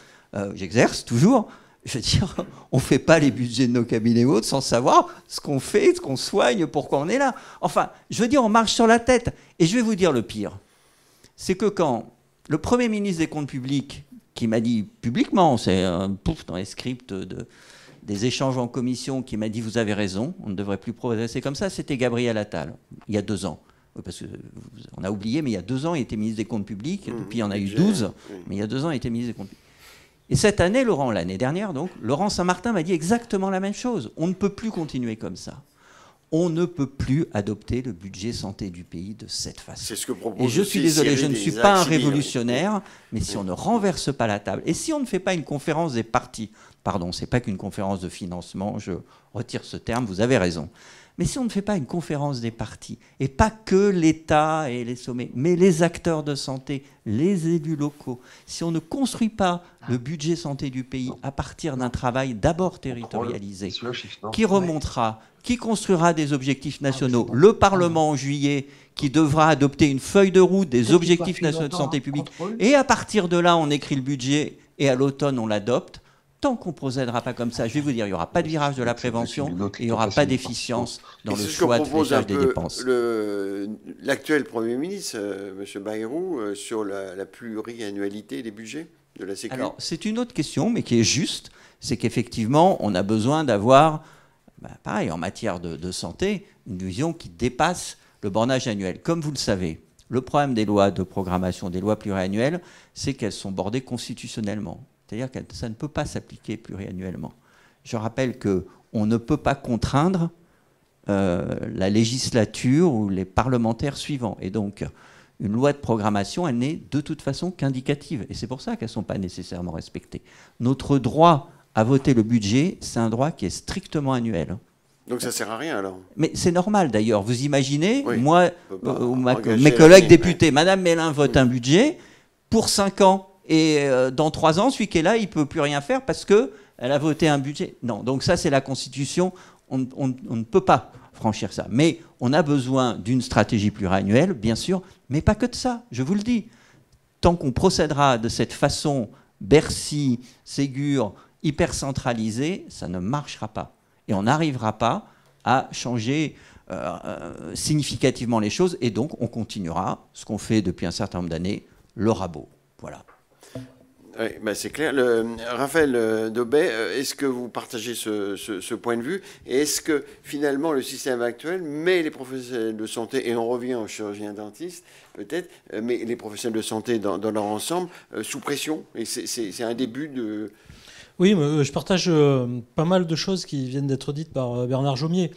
Speaker 2: j'exerce toujours, je veux dire, on ne fait pas les budgets de nos cabinets autres sans savoir ce qu'on fait, ce qu'on soigne, pourquoi on est là. Enfin, je veux dire, on marche sur la tête. Et je vais vous dire le pire, c'est que quand le Premier ministre des Comptes publics, qui m'a dit publiquement, c'est dans les scripts des échanges en commission, qui m'a dit « vous avez raison, on ne devrait plus progresser comme ça », c'était Gabriel Attal, il y a 2 ans. Parce qu'on a oublié, mais il y a 2 ans, il était ministre des Comptes publics, depuis il y en a eu 12, mais il y a 2 ans, il était ministre des Comptes publics. Et cette année, l'année dernière, donc, Laurent Saint-Martin m'a dit exactement la même chose. On ne peut plus continuer comme ça. On ne peut plus adopter le budget santé du pays de cette façon.
Speaker 1: C'est ce que propose.
Speaker 2: Et je suis désolé, je ne suis pas un révolutionnaire, mais si on ne renverse pas la table, et si on ne fait pas une conférence des partis, pardon, c'est pas qu'une conférence de financement, je retire ce terme, vous avez raison. Mais si on ne fait pas une conférence des partis, et pas que l'État et les sommets, mais les acteurs de santé, les élus locaux, si on ne construit pas le budget santé du pays à partir d'un travail d'abord territorialisé, qui remontera, qui construira des objectifs nationaux, le Parlement en juillet, qui devra adopter une feuille de route des objectifs nationaux de santé publique, et à partir de là, on écrit le budget, et à l'automne, on l'adopte. Tant qu'on ne procédera pas comme ça, je vais vous dire, il n'y aura pas de virage de la prévention et il n'y aura pas d'efficience dans le choix de fléchage des dépenses.
Speaker 1: L'actuel Premier ministre, M. Bayrou, sur la pluriannualité des budgets de la Sécu.
Speaker 2: Alors, c'est une autre question, mais qui est juste. C'est qu'effectivement, on a besoin d'avoir, pareil, en matière de santé, une vision qui dépasse le bornage annuel. Comme vous le savez, le problème des lois de programmation, des lois pluriannuelles, c'est qu'elles sont bordées constitutionnellement. C'est-à-dire que ça ne peut pas s'appliquer pluriannuellement. Je rappelle qu'on ne peut pas contraindre la législature ou les parlementaires suivants. Et donc, une loi de programmation, elle n'est de toute façon qu'indicative. Et c'est pour ça qu'elles ne sont pas nécessairement respectées. Notre droit à voter le budget, c'est un droit qui est strictement annuel.
Speaker 1: Donc ça ne sert à rien alors.
Speaker 2: Mais c'est normal d'ailleurs. Vous imaginez,
Speaker 1: Oui,
Speaker 2: moi, mes collègues
Speaker 1: l'avenir,
Speaker 2: députés, Madame Mélin vote un budget pour 5 ans. Et dans 3 ans, celui qui est là, il ne peut plus rien faire parce qu'elle a voté un budget. Non, donc ça c'est la Constitution. On ne peut pas franchir ça. Mais on a besoin d'une stratégie pluriannuelle, bien sûr, mais pas que de ça, je vous le dis. Tant qu'on procédera de cette façon Bercy, Ségur, hyper centralisée, ça ne marchera pas. Et on n'arrivera pas à changer significativement les choses. Et donc, on continuera ce qu'on fait depuis un certain nombre d'années, le rabot. Voilà.
Speaker 1: Oui, ben c'est clair. Raphaël Daubet, est-ce que vous partagez ce point de vue? Et est-ce que finalement le système actuel met les professionnels de santé, et on revient aux chirurgiens dentistes peut-être, mais les professionnels de santé dans leur ensemble sous pression? Et c'est un début de...
Speaker 4: Oui, je partage pas mal de choses qui viennent d'être dites par Bernard Jomier.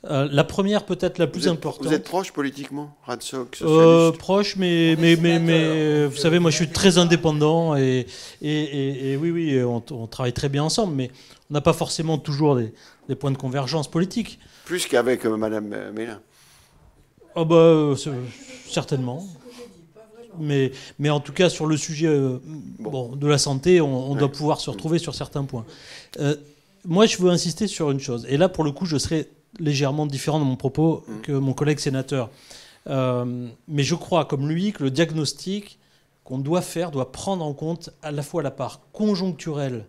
Speaker 4: La première, peut-être la plus importante.
Speaker 1: Vous êtes proche politiquement, Radsoc, socialiste?
Speaker 4: Proche, mais vous savez, moi je suis très indépendant et oui, on travaille très bien ensemble, mais on n'a pas forcément toujours des points de convergence politique.
Speaker 1: Plus qu'avec Madame Mélin.
Speaker 4: Oh bah, certainement. Mais en tout cas, sur le sujet de la santé, on doit pouvoir se retrouver sur certains points. Moi, je veux insister sur une chose. Et là, pour le coup, je serai légèrement différent de mon propos que mon collègue sénateur. Mais je crois, comme lui, que le diagnostic qu'on doit faire doit prendre en compte à la fois la part conjoncturelle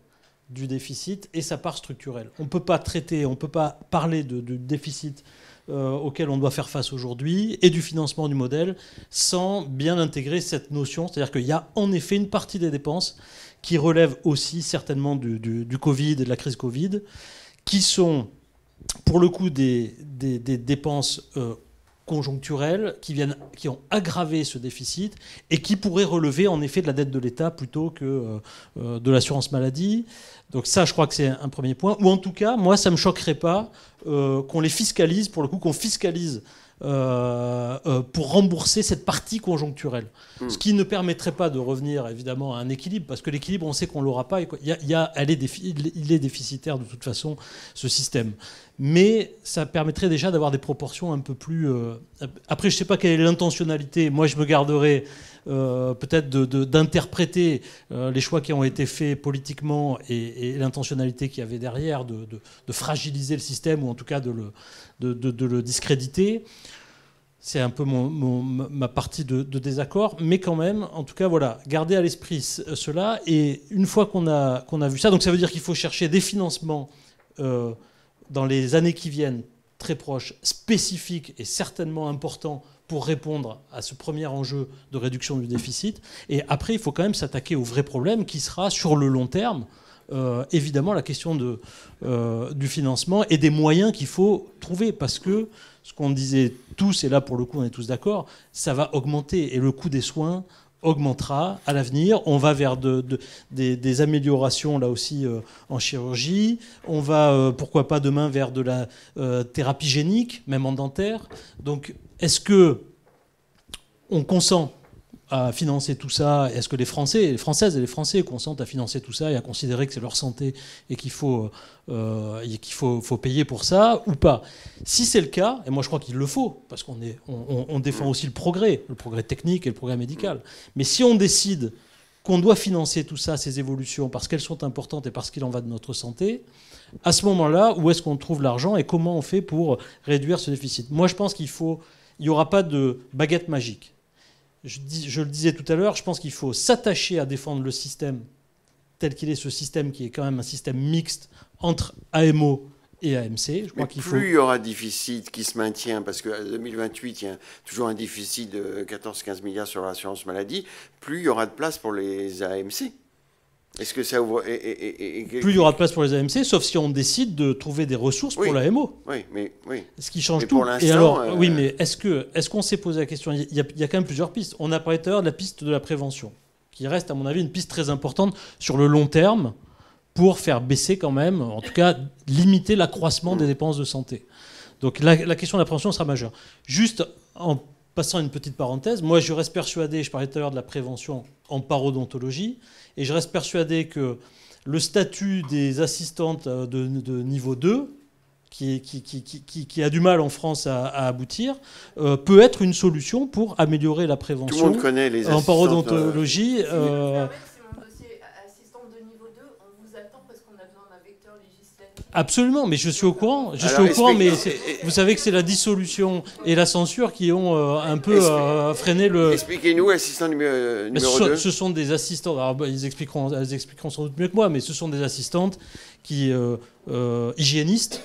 Speaker 4: du déficit et sa part structurelle. On ne peut pas traiter, on ne peut pas parler de déficit auquel on doit faire face aujourd'hui et du financement du modèle sans bien intégrer cette notion. C'est-à-dire qu'il y a en effet une partie des dépenses qui relèvent aussi certainement du Covid et de la crise Covid, qui sont pour le coup des dépenses conjoncturelles qui ont aggravé ce déficit et qui pourraient relever en effet de la dette de l'État plutôt que de l'assurance maladie. Donc ça, je crois que c'est un premier point. Ou en tout cas, moi, ça ne me choquerait pas qu'on les fiscalise, pour le coup, qu'on fiscalise pour rembourser cette partie conjoncturelle. Ce qui ne permettrait pas de revenir évidemment à un équilibre, parce que l'équilibre, on sait qu'on ne l'aura pas. Il est déficitaire de toute façon, ce système. Mais ça permettrait déjà d'avoir des proportions un peu plus... Après, je ne sais pas quelle est l'intentionnalité. Moi, je me garderai peut-être d'interpréter les choix qui ont été faits politiquement et l'intentionnalité qu'il y avait derrière de fragiliser le système ou en tout cas de le discréditer. C'est un peu ma partie de désaccord, mais quand même, en tout cas, voilà, garder à l'esprit cela. Et une fois qu'on a vu ça, donc ça veut dire qu'il faut chercher des financements dans les années qui viennent, très proches, spécifiques et certainement importants pour répondre à ce premier enjeu de réduction du déficit. Et après, il faut quand même s'attaquer au vrai problème qui sera sur le long terme, évidemment, la question du financement et des moyens qu'il faut trouver. Parce que ce qu'on disait tous, et là pour le coup on est tous d'accord, ça va augmenter et le coût des soins augmentera à l'avenir. On va vers des améliorations là aussi en chirurgie. On va, pourquoi pas demain, vers de la thérapie génique, même en dentaire. Donc est-ce que on consent à financer tout ça? Est-ce que les Françaises et les Français consentent à financer tout ça et à considérer que c'est leur santé et qu'il faut payer pour ça ou pas? Si c'est le cas, et moi je crois qu'il le faut, parce qu'on défend aussi le progrès technique et le progrès médical, mais si on décide qu'on doit financer tout ça, ces évolutions, parce qu'elles sont importantes et parce qu'il en va de notre santé, à ce moment-là, où est-ce qu'on trouve l'argent et comment on fait pour réduire ce déficit? Moi je pense qu'il n'y aura pas de baguette magique. Je le disais tout à l'heure, je pense qu'il faut s'attacher à défendre le système tel qu'il est, ce système qui est quand même un système mixte entre AMO et AMC.
Speaker 1: Mais plus il y aura déficit qui se maintient, parce qu'en 2028, il y a toujours un déficit de 14-15 milliards sur l'assurance maladie, plus il y aura de place pour les AMC. Est-ce que ça ouvre...
Speaker 4: Plus il y aura de place pour les AMC, sauf si on décide de trouver des ressources pour l'AMO.
Speaker 1: Oui, mais... Oui.
Speaker 4: Ce qui change
Speaker 1: mais
Speaker 4: tout.
Speaker 1: Pour l'instant,
Speaker 4: et alors, oui, mais est-ce qu'on s'est posé la question? Il y a quand même plusieurs pistes. On a parlé tout à l'heure de la piste de la prévention, qui reste, à mon avis, une piste très importante sur le long terme pour faire baisser quand même, en tout cas, limiter l'accroissement des dépenses de santé. Donc la question de la prévention sera majeure. Juste en passant une petite parenthèse, moi je reste persuadé, je parlais tout à l'heure de la prévention en parodontologie, et je reste persuadé que le statut des assistantes de niveau 2, qui a du mal en France à aboutir, peut être une solution pour améliorer la prévention.
Speaker 1: Tout le monde connaît les assistantes.
Speaker 4: En parodontologie.
Speaker 5: Si mon dossier assistante de niveau 2, on vous attend parce qu'on a besoin d'un vecteur législatif.
Speaker 4: Absolument, mais je suis au courant. Mais vous savez que c'est la dissolution et la censure qui ont un peu freiné le...
Speaker 1: Expliquez-nous, assistant numéro 2.
Speaker 4: Ce sont des assistantes, alors, elles expliqueront sans doute mieux que moi, mais ce sont des assistantes qui... hygiénistes.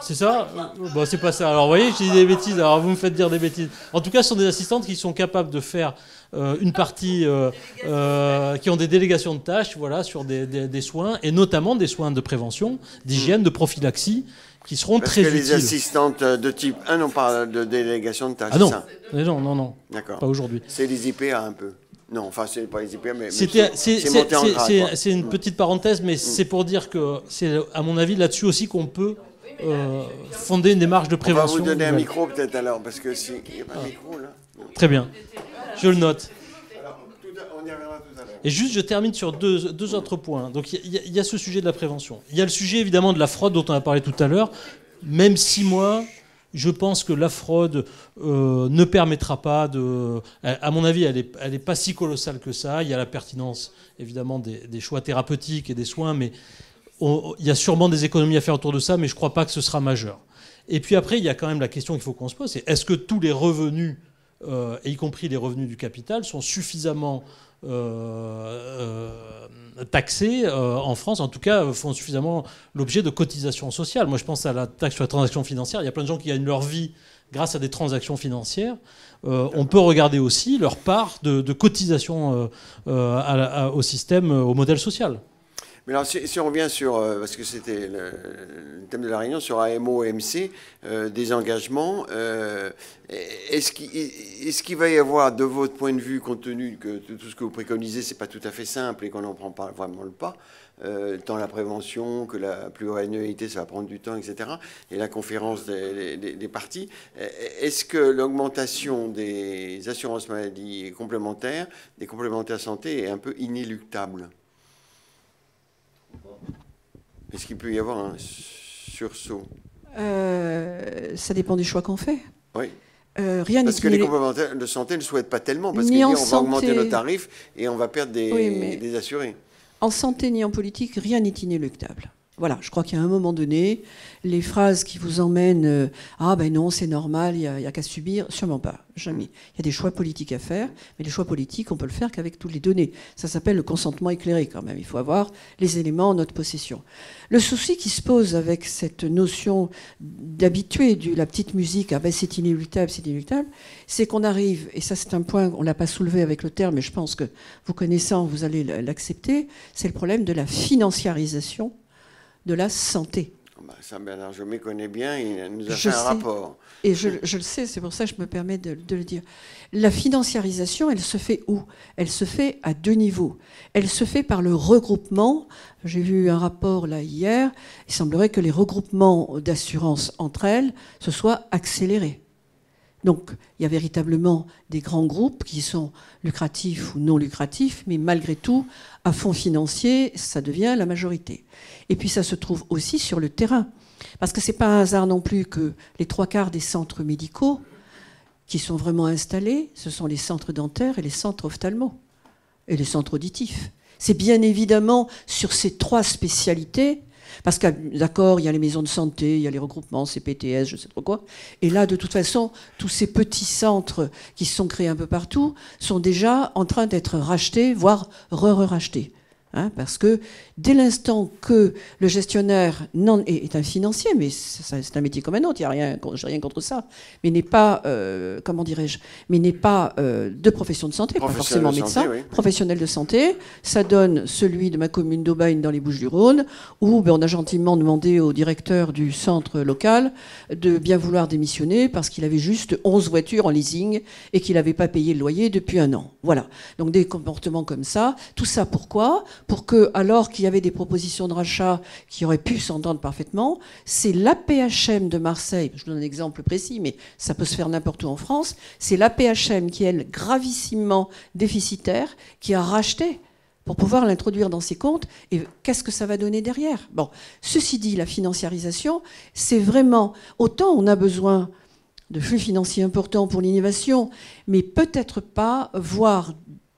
Speaker 4: C'est ça ? Bon, c'est pas ça. Alors, vous voyez, je dis des bêtises. Alors, vous me faites dire des bêtises. En tout cas, ce sont des assistantes qui sont capables de faire une partie, qui ont des délégations de tâches, voilà, sur des soins, et notamment des soins de prévention, d'hygiène, de prophylaxie, qui seront très utiles.
Speaker 1: Parce que les assistantes de type 1 n'ont pas de délégation de tâches.
Speaker 4: Ah non,
Speaker 1: ça.
Speaker 4: non.
Speaker 1: D'accord.
Speaker 4: Pas aujourd'hui.
Speaker 1: C'est les IPA un peu. Non, enfin, c'est pas les IPA, mais c'est
Speaker 4: monté
Speaker 1: en grade.
Speaker 4: C'est une petite parenthèse, mais c'est pour dire que c'est, à mon avis, là-dessus aussi qu'on peut fonder une démarche de prévention.
Speaker 1: On va vous donner un micro peut-être alors, parce que s'il n'y a pas de micro là. Non.
Speaker 4: Très bien, je le note.
Speaker 1: Alors, on y reviendra tout à l'heure.
Speaker 4: Et juste, je termine sur deux autres points. Donc, il y a ce sujet de la prévention. Il y a le sujet évidemment de la fraude dont on a parlé tout à l'heure. Même si moi, je pense que la fraude ne permettra pas de... À mon avis, elle est pas si colossale que ça. Il y a la pertinence, évidemment, des choix thérapeutiques et des soins, mais il y a sûrement des économies à faire autour de ça, mais je ne crois pas que ce sera majeur. Et puis après, il y a quand même la question qu'il faut qu'on se pose, c'est est-ce que tous les revenus, et y compris les revenus du capital, sont suffisamment taxés en France, en tout cas font suffisamment l'objet de cotisations sociales. Moi je pense à la taxe sur la transaction financière, il y a plein de gens qui gagnent leur vie grâce à des transactions financières. On peut regarder aussi leur part de cotisation au système, au modèle social.
Speaker 1: Mais alors, si on revient sur, parce que c'était le thème de la réunion, sur AMO, AMC, des engagements, est-ce qu'il va y avoir, de votre point de vue, compte tenu que tout ce que vous préconisez, c'est pas tout à fait simple et qu'on n'en prend pas vraiment le pas, tant la prévention que la pluriannualité, ça va prendre du temps, etc., et la conférence des parties, est-ce que l'augmentation des assurances maladie complémentaires, des complémentaires santé, est un peu inéluctable ? Est-ce qu'il peut y avoir un sursaut ?
Speaker 3: Ça dépend du choix qu'on fait.
Speaker 1: Oui.
Speaker 3: Parce
Speaker 1: que les complémentaires de santé ne le souhaitent pas tellement, parce qu'ils disent on va augmenter nos tarifs et on va perdre des assurés.
Speaker 3: En santé ni en politique, rien n'est inéluctable. Voilà, je crois qu'à un moment donné, les phrases qui vous emmènent ah ben non, c'est normal, il y a qu'à subir, sûrement pas, jamais. Il y a des choix politiques à faire, mais les choix politiques, on peut le faire qu'avec toutes les données. Ça s'appelle le consentement éclairé quand même. Il faut avoir les éléments en notre possession. Le souci qui se pose avec cette notion d'habituer la petite musique, ah ben c'est inéluctable, c'est qu'on arrive, et ça c'est un point, on l'a pas soulevé avec le terme, mais je pense que vous connaissant, vous allez l'accepter, c'est le problème de la financiarisation de la santé.
Speaker 1: Ça, Bernard Jomier connaît bien, il nous a fait un rapport.
Speaker 3: Et je le sais, c'est pour ça que je me permets de le dire. La financiarisation, elle se fait où ? Elle se fait à deux niveaux. Elle se fait par le regroupement. J'ai vu un rapport là hier. Il semblerait que les regroupements d'assurances entre elles se soient accélérés. Donc, il y a véritablement des grands groupes qui sont lucratifs ou non lucratifs, mais malgré tout, à fonds financiers, ça devient la majorité. Et puis, ça se trouve aussi sur le terrain. Parce que ce n'est pas un hasard non plus que les 3/4 des centres médicaux qui sont vraiment installés, ce sont les centres dentaires et les centres ophtalmo et les centres auditifs. C'est bien évidemment sur ces trois spécialités. Parce que, d'accord, il y a les maisons de santé, il y a les regroupements, CPTS, je ne sais trop quoi. Et là, de toute façon, tous ces petits centres qui se sont créés un peu partout sont déjà en train d'être rachetés, voire re-rachetés. Parce que dès l'instant que le gestionnaire est un financier, mais c'est un métier comme un autre, j'ai rien contre ça, mais n'est pas, mais n'est pas de profession de santé, pas forcément médecin, oui. Professionnel de santé, ça donne celui de ma commune d'Aubagne dans les Bouches-du-Rhône, où on a gentiment demandé au directeur du centre local de bien vouloir démissionner parce qu'il avait juste 11 voitures en leasing et qu'il n'avait pas payé le loyer depuis 1 an. Voilà. Donc des comportements comme ça. Tout ça pourquoi ? Pour que, alors qu'il y avait des propositions de rachat qui auraient pu s'entendre parfaitement, c'est l'APHM de Marseille, je vous donne un exemple précis, mais ça peut se faire n'importe où en France, c'est l'APHM qui est, elle, gravissimement déficitaire, qui a racheté pour pouvoir l'introduire dans ses comptes. Et qu'est-ce que ça va donner derrière? Bon, ceci dit, la financiarisation, c'est vraiment... Autant on a besoin de flux financiers importants pour l'innovation, mais peut-être pas voir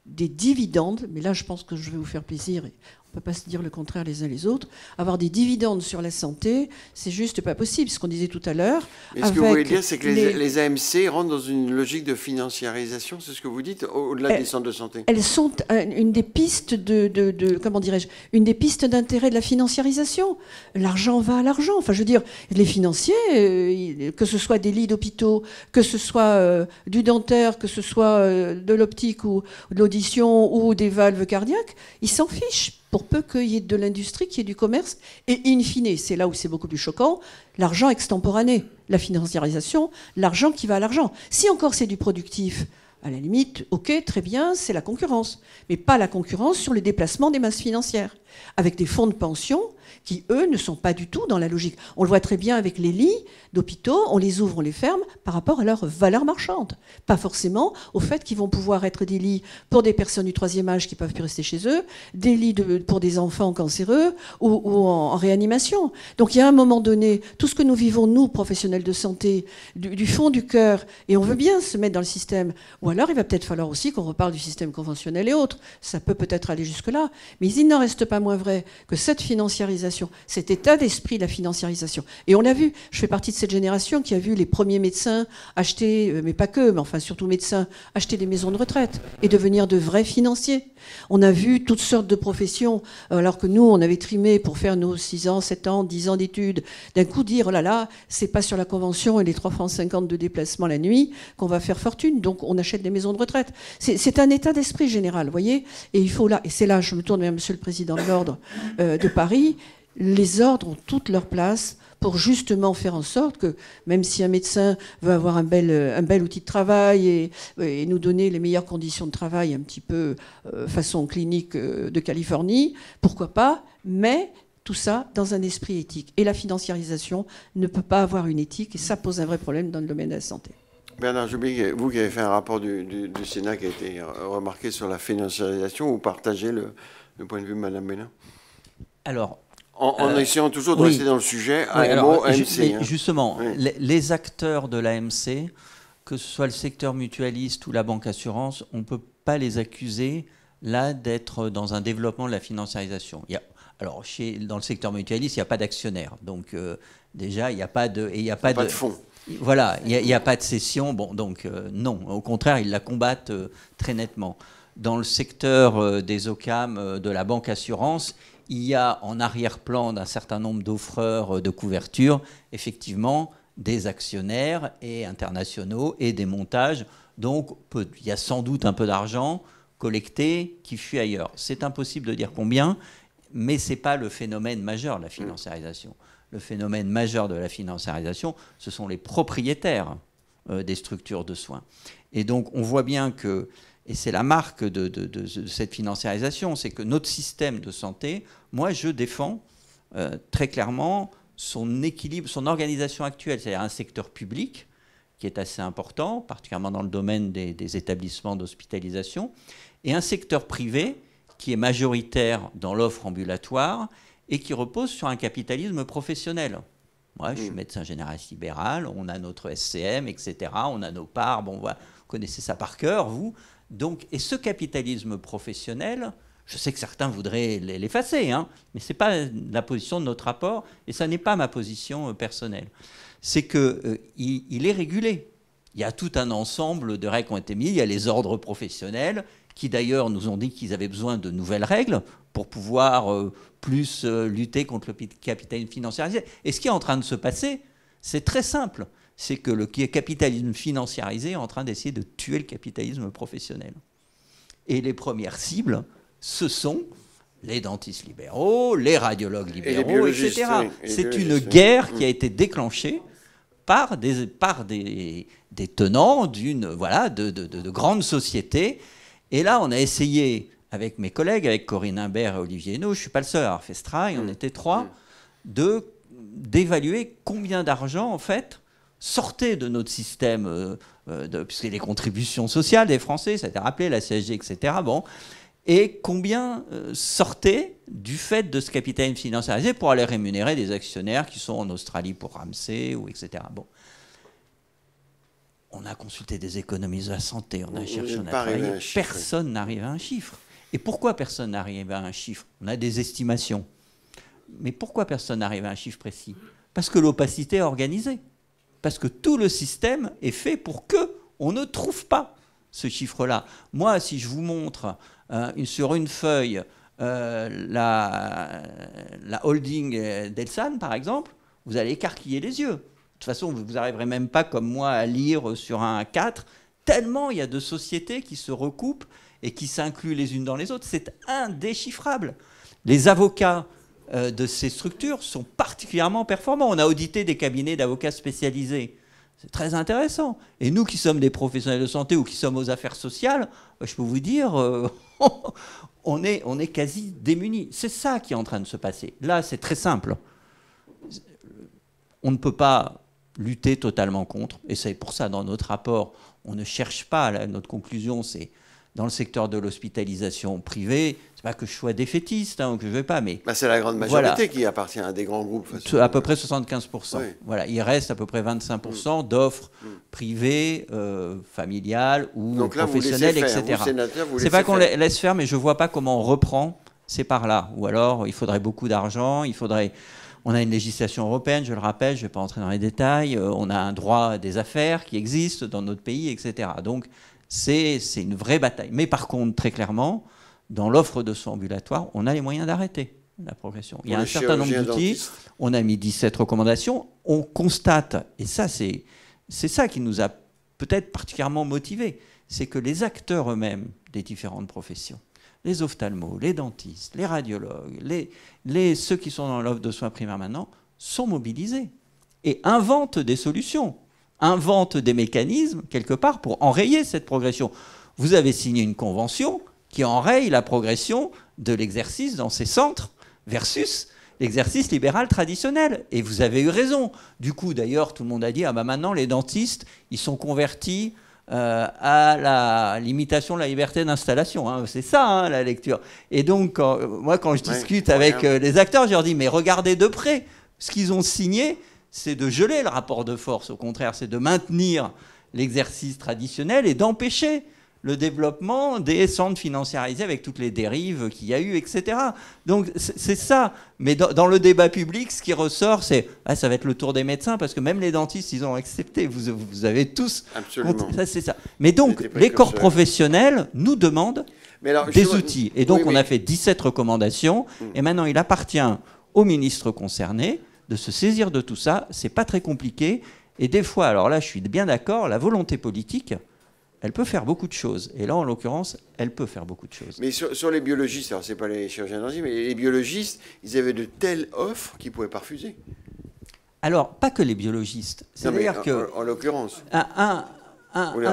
Speaker 3: des dividendes, mais là je pense que je vais vous faire plaisir, et on ne peut pas se dire le contraire les uns les autres, avoir des dividendes sur la santé, c'est juste pas possible, ce qu'on disait tout à l'heure.
Speaker 1: Et ce que vous voulez dire, c'est que les AMC rentrent dans une logique de financiarisation, c'est ce que vous dites, au-delà des centres de santé?
Speaker 3: Elles sont une des pistes comment dirais-je, une des pistes d'intérêt de la financiarisation. L'argent va à l'argent. Enfin, je veux dire, les financiers, que ce soit des lits d'hôpitaux, que ce soit du dentaire, que ce soit de l'optique ou de l'audition ou des valves cardiaques, ils s'en fichent. Pour peu qu'il y ait de l'industrie, qu'il y ait du commerce, et in fine, c'est là où c'est beaucoup plus choquant, l'argent extemporané, la financiarisation, l'argent qui va à l'argent. Si encore c'est du productif, à la limite, ok, très bien, c'est la concurrence, mais pas la concurrence sur le déplacement des masses financières, avec des fonds de pension qui, eux, ne sont pas du tout dans la logique. On le voit très bien avec les lits d'hôpitaux, on les ouvre, on les ferme par rapport à leur valeur marchande. Pas forcément au fait qu'ils vont pouvoir être des lits pour des personnes du troisième âge qui ne peuvent plus rester chez eux, des lits pour des enfants cancéreux ou en réanimation. Donc il y a un moment donné, tout ce que nous vivons, nous, professionnels de santé, du fond du cœur, et on veut bien se mettre dans le système, ou alors il va peut-être falloir aussi qu'on reparle du système conventionnel et autres. Ça peut peut-être aller jusque-là, mais il n'en reste pas moins vrai que cette financiarisation, cet état d'esprit de la financiarisation. Et on l'a vu, je fais partie de cette génération qui a vu les premiers médecins acheter, mais pas que, mais enfin surtout médecins, acheter des maisons de retraite et devenir de vrais financiers. On a vu toutes sortes de professions, alors que nous, on avait trimé pour faire nos 6 ans, 7 ans, 10 ans d'études, d'un coup dire, oh là là, c'est pas sur la convention et les 3,50 francs de déplacement la nuit qu'on va faire fortune, donc on achète des maisons de retraite. C'est un état d'esprit général, vous voyez, et il faut là, et c'est là, je me tourne vers Monsieur le Président de l'Ordre de Paris, les ordres ont toute leur place pour justement faire en sorte que, même si un médecin veut avoir un bel outil de travail et nous donner les meilleures conditions de travail, un petit peu façon clinique de Californie, pourquoi pas, mais tout ça dans un esprit éthique. Et la financiarisation ne peut pas avoir une éthique, et ça pose un vrai problème dans le domaine de la santé.
Speaker 1: Bernard Joubig, vous qui avez fait un rapport du Sénat qui a été remarqué sur la financiarisation, vous partagez le point de vue de Mme Bénin?
Speaker 2: Alors,
Speaker 1: en essayant toujours de rester dans le sujet, AMC.
Speaker 2: Justement, oui. Les acteurs de l'AMC, que ce soit le secteur mutualiste ou la banque assurance, on ne peut pas les accuser là d'être dans un développement de la financiarisation. Alors, dans le secteur mutualiste, il n'y a pas d'actionnaire. Donc, déjà, il n'y a pas de... Il n'y a pas de
Speaker 1: fonds.
Speaker 2: Voilà, il n'y a pas de cession. Bon, donc, non. Au contraire, ils la combattent très nettement. Dans le secteur des OCAM, de la banque assurance, il y a en arrière-plan d'un certain nombre d'offreurs de couverture, effectivement, des actionnaires et internationaux et des montages. Donc, il y a sans doute un peu d'argent collecté qui fuit ailleurs. C'est impossible de dire combien, mais ce n'est pas le phénomène majeur de la financiarisation. Le phénomène majeur de la financiarisation, ce sont les propriétaires des structures de soins. Et donc, on voit bien que... Et c'est la marque de cette financiarisation, c'est que notre système de santé, moi je défends très clairement son équilibre, son organisation actuelle, c'est-à-dire un secteur public qui est assez important, particulièrement dans le domaine des établissements d'hospitalisation, et un secteur privé qui est majoritaire dans l'offre ambulatoire et qui repose sur un capitalisme professionnel. Moi, je suis médecin généraliste libéral, on a notre SCM, etc., on a nos parts, bon, voilà, vous connaissez ça par cœur, vous. Donc, et ce capitalisme professionnel, je sais que certains voudraient l'effacer, hein, mais ce n'est pas la position de notre rapport, et ça n'est pas ma position personnelle. C'est qu'il est régulé. Il y a tout un ensemble de règles qui ont été mises. Il y a les ordres professionnels, qui d'ailleurs nous ont dit qu'ils avaient besoin de nouvelles règles pour pouvoir plus lutter contre le capitalisme financiarisé. Et ce qui est en train de se passer, c'est très simple. C'est que le capitalisme financiarisé est en train d'essayer de tuer le capitalisme professionnel. Et les premières cibles, ce sont les dentistes libéraux, les radiologues libéraux, etc. Oui, c'est une guerre qui a été déclenchée par des tenants de grandes sociétés. Et là, on a essayé, avec mes collègues, avec Corinne Imbert et Olivier Henno, je ne suis pas le seul à avoir fait ce travail, on était 3, d'évaluer combien d'argent, en fait, sortait de notre système, puisque les contributions sociales des Français, ça a été rappelé, la CSG, etc. Bon, et combien sortait du fait de ce capitalisme financiarisé pour aller rémunérer des actionnaires qui sont en Australie pour Ramsay, ou etc. Bon. On a consulté des économistes de la santé, on a cherché, on a travaillé, personne n'arrive à un chiffre. Et pourquoi personne n'arrive à un chiffre? On a des estimations. Mais pourquoi personne n'arrive à un chiffre précis? Parce que l'opacité est organisée. Parce que tout le système est fait pour qu'on ne trouve pas ce chiffre-là. Moi, si je vous montre sur une feuille la holding d'Elsan, par exemple, vous allez écarquiller les yeux. De toute façon, vous n'arriverez même pas, comme moi, à lire sur un A4, tellement il y a de sociétés qui se recoupent et qui s'incluent les unes dans les autres. C'est indéchiffrable. Les avocats de ces structures sont particulièrement performants. On a audité des cabinets d'avocats spécialisés. C'est très intéressant. Et nous qui sommes des professionnels de santé ou qui sommes aux affaires sociales, je peux vous dire, on est quasi démunis. C'est ça qui est en train de se passer. Là, c'est très simple. On ne peut pas lutter totalement contre. Et c'est pour ça, dans notre rapport, on ne cherche pas. Notre conclusion, c'est dans le secteur de l'hospitalisation privée, c'est pas que je sois défaitiste, que je ne veux pas, mais...
Speaker 1: c'est la grande majorité qui appartient à des grands groupes.
Speaker 2: À peu près 75%.
Speaker 1: Oui.
Speaker 2: Voilà, il reste à peu près 25% d'offres privées, familiales ou
Speaker 1: donc là,
Speaker 2: professionnelles, etc. C'est pas qu'on laisse faire, mais je ne vois pas comment on reprend. C'est par là. Ou alors, il faudrait beaucoup d'argent, On a une législation européenne, je le rappelle, je ne vais pas entrer dans les détails. On a un droit des affaires qui existe dans notre pays, etc. Donc, c'est une vraie bataille. Mais par contre, très clairement, dans l'offre de soins ambulatoires, on a les moyens d'arrêter la progression. Il y a un certain nombre d'outils. On a mis 17 recommandations. On constate, et ça, c'est ça qui nous a peut-être particulièrement motivés, c'est que les acteurs eux-mêmes des différentes professions, les ophtalmos, les dentistes, les radiologues, ceux qui sont dans l'offre de soins primaires maintenant, sont mobilisés et inventent des solutions, inventent des mécanismes, quelque part, pour enrayer cette progression. Vous avez signé une convention qui enraye la progression de l'exercice dans ces centres versus l'exercice libéral traditionnel. Et vous avez eu raison. Du coup, d'ailleurs, tout le monde a dit, maintenant, les dentistes, ils sont convertis à la limitation de la liberté d'installation. C'est ça, la lecture. Et donc, quand je discute avec les acteurs, je leur dis, mais regardez de près. Ce qu'ils ont signé, c'est de geler le rapport de force. Au contraire, c'est de maintenir l'exercice traditionnel et d'empêcher le développement des centres financiarisés avec toutes les dérives qu'il y a eu, etc. Donc, c'est ça. Mais dans le débat public, ce qui ressort, c'est ça va être le tour des médecins, parce que même les dentistes, ils ont accepté. Vous avez tous...
Speaker 1: Absolument.
Speaker 2: Ça, c'est ça. Mais donc, les corps professionnels nous demandent des outils. Et donc, on a fait 17 recommandations. Et maintenant, il appartient aux ministres concernés de se saisir de tout ça. C'est pas très compliqué. Et des fois, alors là, je suis bien d'accord, la volonté politique, elle peut faire beaucoup de choses. Et là, en l'occurrence, elle peut faire beaucoup de choses.
Speaker 1: Mais sur les biologistes, alors c'est pas les chirurgiens dentistes, mais les biologistes, ils avaient de telles offres qu'ils ne pouvaient pas refuser.
Speaker 2: Alors, pas que les biologistes. C'est-à-dire que...
Speaker 1: En l'occurrence.
Speaker 2: Un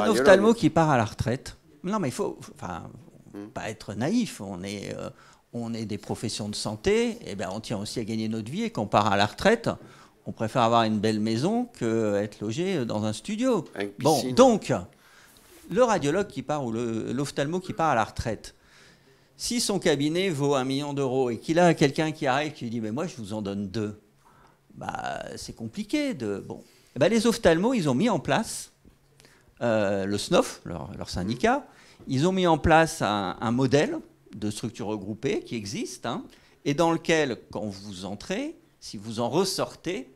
Speaker 2: ophtalmo qui part à la retraite... Non, mais il faut pas être naïf. On est des professions de santé. Et on tient aussi à gagner notre vie. Et quand on part à la retraite, on préfère avoir une belle maison qu'être logé dans un studio. Bon, donc... Le radiologue qui part ou l'ophtalmo qui part à la retraite, si son cabinet vaut 1 million d'euros et qu'il a quelqu'un qui arrive qui lui dit « mais moi je vous en donne 2 », c'est compliqué. Les ophtalmos, ils ont mis en place, le SNOF, leur syndicat, ils ont mis en place un modèle de structure regroupée qui existe, et dans lequel, quand vous entrez, si vous en ressortez,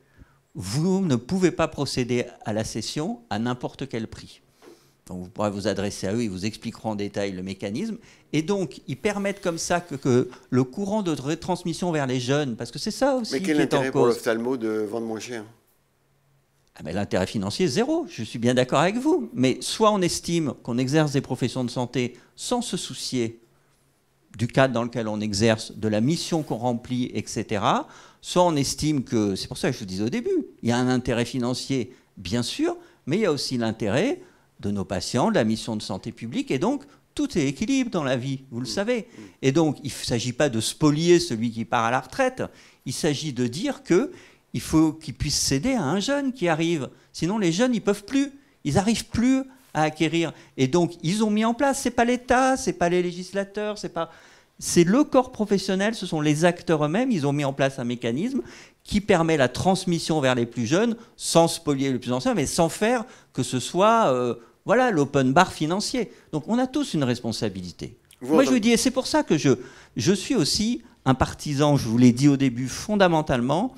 Speaker 2: vous ne pouvez pas procéder à la cession à n'importe quel prix. Donc vous pourrez vous adresser à eux, ils vous expliqueront en détail le mécanisme. Et donc, ils permettent comme ça que le courant de retransmission vers les jeunes, parce que c'est ça aussi qui est en cause.
Speaker 1: Mais quel intérêt pour l'ophtalmo de vendre moins cher ?
Speaker 2: L'intérêt financier, zéro. Je suis bien d'accord avec vous. Mais soit on estime qu'on exerce des professions de santé sans se soucier du cadre dans lequel on exerce, de la mission qu'on remplit, etc. Soit on estime que, c'est pour ça que je vous disais au début, il y a un intérêt financier, bien sûr, mais il y a aussi l'intérêt de nos patients, de la mission de santé publique, et donc tout est équilibre dans la vie, vous le savez. Et donc, il ne s'agit pas de spolier celui qui part à la retraite, il s'agit de dire qu'il faut qu'il puisse céder à un jeune qui arrive. Sinon, les jeunes, ils peuvent plus, ils n'arrivent plus à acquérir. Et donc, ils ont mis en place, c'est pas l'État, c'est pas les législateurs, c'est le corps professionnel, ce sont les acteurs eux-mêmes. Ils ont mis en place un mécanisme qui permet la transmission vers les plus jeunes, sans spolier les plus anciens, mais sans faire que ce soit l'open bar financier. Donc on a tous une responsabilité. Moi je vous dis, et c'est pour ça que je suis aussi un partisan, je vous l'ai dit au début, fondamentalement,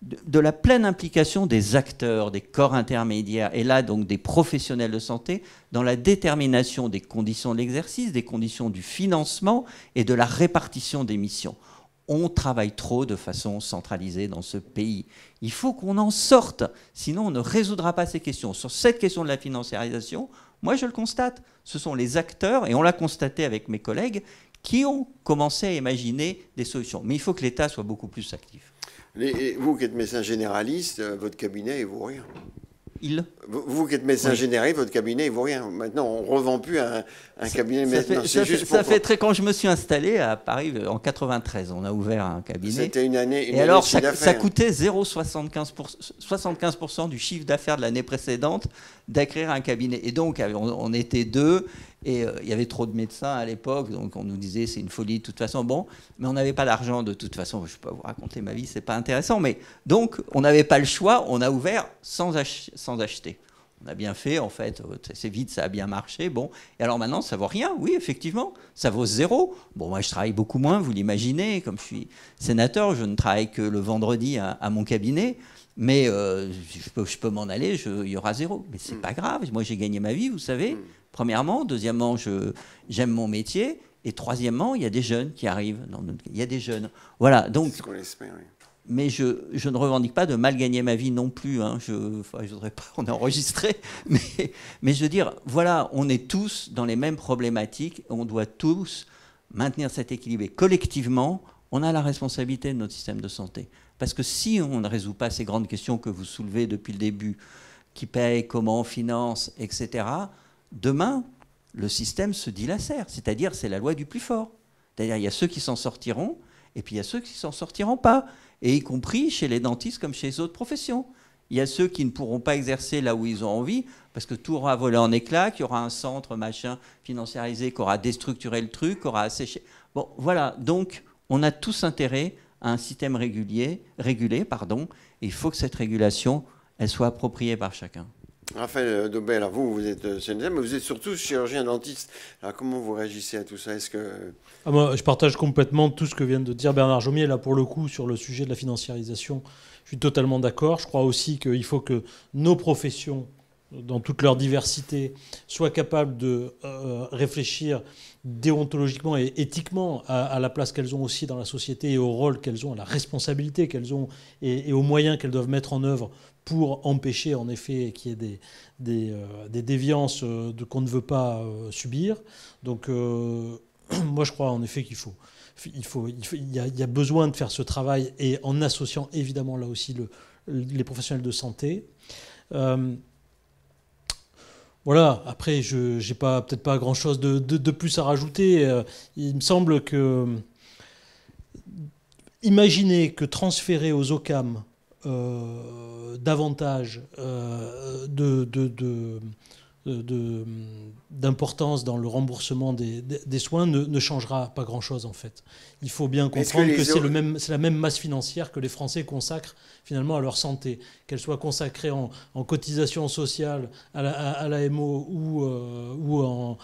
Speaker 2: de la pleine implication des acteurs, des corps intermédiaires, et là donc des professionnels de santé, dans la détermination des conditions de l'exercice, des conditions du financement et de la répartition des missions. On travaille trop de façon centralisée dans ce pays. Il faut qu'on en sorte, sinon on ne résoudra pas ces questions. Sur cette question de la financiarisation, moi je le constate, ce sont les acteurs, et on l'a constaté avec mes collègues, qui ont commencé à imaginer des solutions. Mais il faut que l'État soit beaucoup plus actif.
Speaker 1: Vous qui êtes médecin généraliste, votre cabinet, il vaut rien. Vous qui êtes médecin
Speaker 2: oui.
Speaker 1: généraliste, votre cabinet, il vaut rien. Maintenant, on ne revend plus un cabinet médecin.
Speaker 2: Quand je me suis installé à Paris en 93, on a ouvert un cabinet.
Speaker 1: C'était une année.
Speaker 2: Et alors, ça coûtait 0,75% du chiffre d'affaires de l'année précédente d'acquérir un cabinet. Et donc, on était deux. Et il y avait trop de médecins à l'époque, donc on nous disait c'est une folie de toute façon. Bon, mais on n'avait pas d'argent de toute façon. Je ne vais pas vous raconter ma vie, c'est pas intéressant. Mais donc on n'avait pas le choix. On a ouvert sans acheter. On a bien fait en fait. C'est vite, ça a bien marché. Bon, et alors maintenant ça vaut rien. Oui, effectivement, ça vaut zéro. Bon, moi je travaille beaucoup moins. Vous l'imaginez. Comme je suis sénateur, je ne travaille que le vendredi à mon cabinet. Mais je peux m'en aller, il y aura zéro. Mais c'est pas grave. Moi j'ai gagné ma vie, vous savez. Premièrement, deuxièmement, j'aime mon métier, et troisièmement, il y a des jeunes qui arrivent. Il y a des jeunes. Voilà. Donc.
Speaker 1: C'est ce qu'on espère, oui.
Speaker 2: Mais je ne revendique pas de mal gagner ma vie non plus. Hein. Je voudrais pas, on est enregistré. Mais je veux dire, voilà, on est tous dans les mêmes problématiques. On doit tous maintenir cet équilibre. Et collectivement, on a la responsabilité de notre système de santé. Parce que si on ne résout pas ces grandes questions que vous soulevez depuis le début, qui paye, comment on finance, etc., demain, le système se dilacère. C'est-à-dire, c'est la loi du plus fort. C'est-à-dire, il y a ceux qui s'en sortiront, et puis il y a ceux qui s'en sortiront pas. Et y compris chez les dentistes comme chez les autres professions. Il y a ceux qui ne pourront pas exercer là où ils ont envie, parce que tout aura volé en éclats, qu'il y aura un centre, machin, financiarisé, qui aura déstructuré le truc, qui aura asséché. Bon, voilà. Donc, on a tous intérêt à un système régulé, et il faut que cette régulation, elle soit appropriée par chacun.
Speaker 1: Raphaël Daubet, alors vous êtes sénateur, mais vous êtes surtout chirurgien dentiste. Alors comment vous réagissez à tout ça? Est-ce que...
Speaker 4: Moi, je partage complètement tout ce que vient de dire Bernard Jomier, là pour le coup, sur le sujet de la financiarisation. Je suis totalement d'accord. Je crois aussi qu'il faut que nos professions, dans toute leur diversité, soient capables de réfléchir déontologiquement et éthiquement à la place qu'elles ont aussi dans la société et au rôle qu'elles ont, à la responsabilité qu'elles ont et aux moyens qu'elles doivent mettre en œuvre pour empêcher en effet qu'il y ait des déviances qu'on ne veut pas subir. Donc moi je crois en effet il y a besoin de faire ce travail, et en associant évidemment là aussi les professionnels de santé. Voilà, après je n'ai peut-être pas grand-chose de plus à rajouter. Il me semble que imaginer que transférer aux OCAM davantage d'importance dans le remboursement des soins ne changera pas grand-chose en fait. Il faut bien comprendre que c'est la même masse financière que les Français consacrent finalement à leur santé, qu'elle soit consacrée en cotisation sociale à l'AMO ou en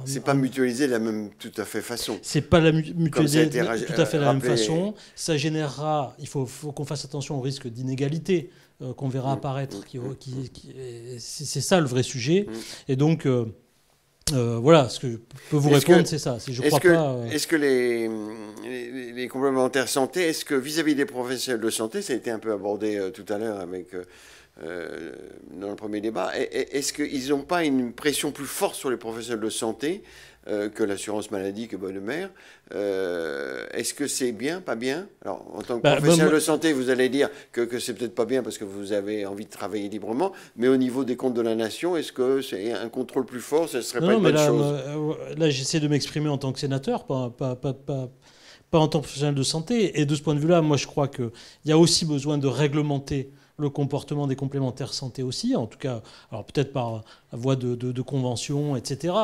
Speaker 1: c'est pas mutualisé de la même tout à fait façon.
Speaker 4: C'est pas mutualisé tout à fait de la même façon. Ça générera, il faut qu'on fasse attention au risque d'inégalité qu'on verra apparaître. C'est ça le vrai sujet. Et donc, voilà, ce que je peux vous répondre, c'est ça.
Speaker 1: Est-ce que les complémentaires santé, est-ce que vis-à-vis des professionnels de santé, ça a été un peu abordé tout à l'heure avec... dans le premier débat, est-ce qu'ils n'ont pas une pression plus forte sur les professionnels de santé que l'assurance maladie, que Bonne Mère? Est-ce que c'est bien, pas bien? Alors, en tant que professionnel de santé, vous allez dire que c'est peut-être pas bien parce que vous avez envie de travailler librement, mais au niveau des comptes de la nation, est-ce que c'est un contrôle plus fort? Ce ne serait pas une bonne chose?
Speaker 4: Là, j'essaie de m'exprimer en tant que sénateur, pas en tant que professionnel de santé. Et de ce point de vue-là, moi, je crois qu'il y a aussi besoin de réglementer le comportement des complémentaires santé aussi, en tout cas, alors peut-être par la voie de convention, etc.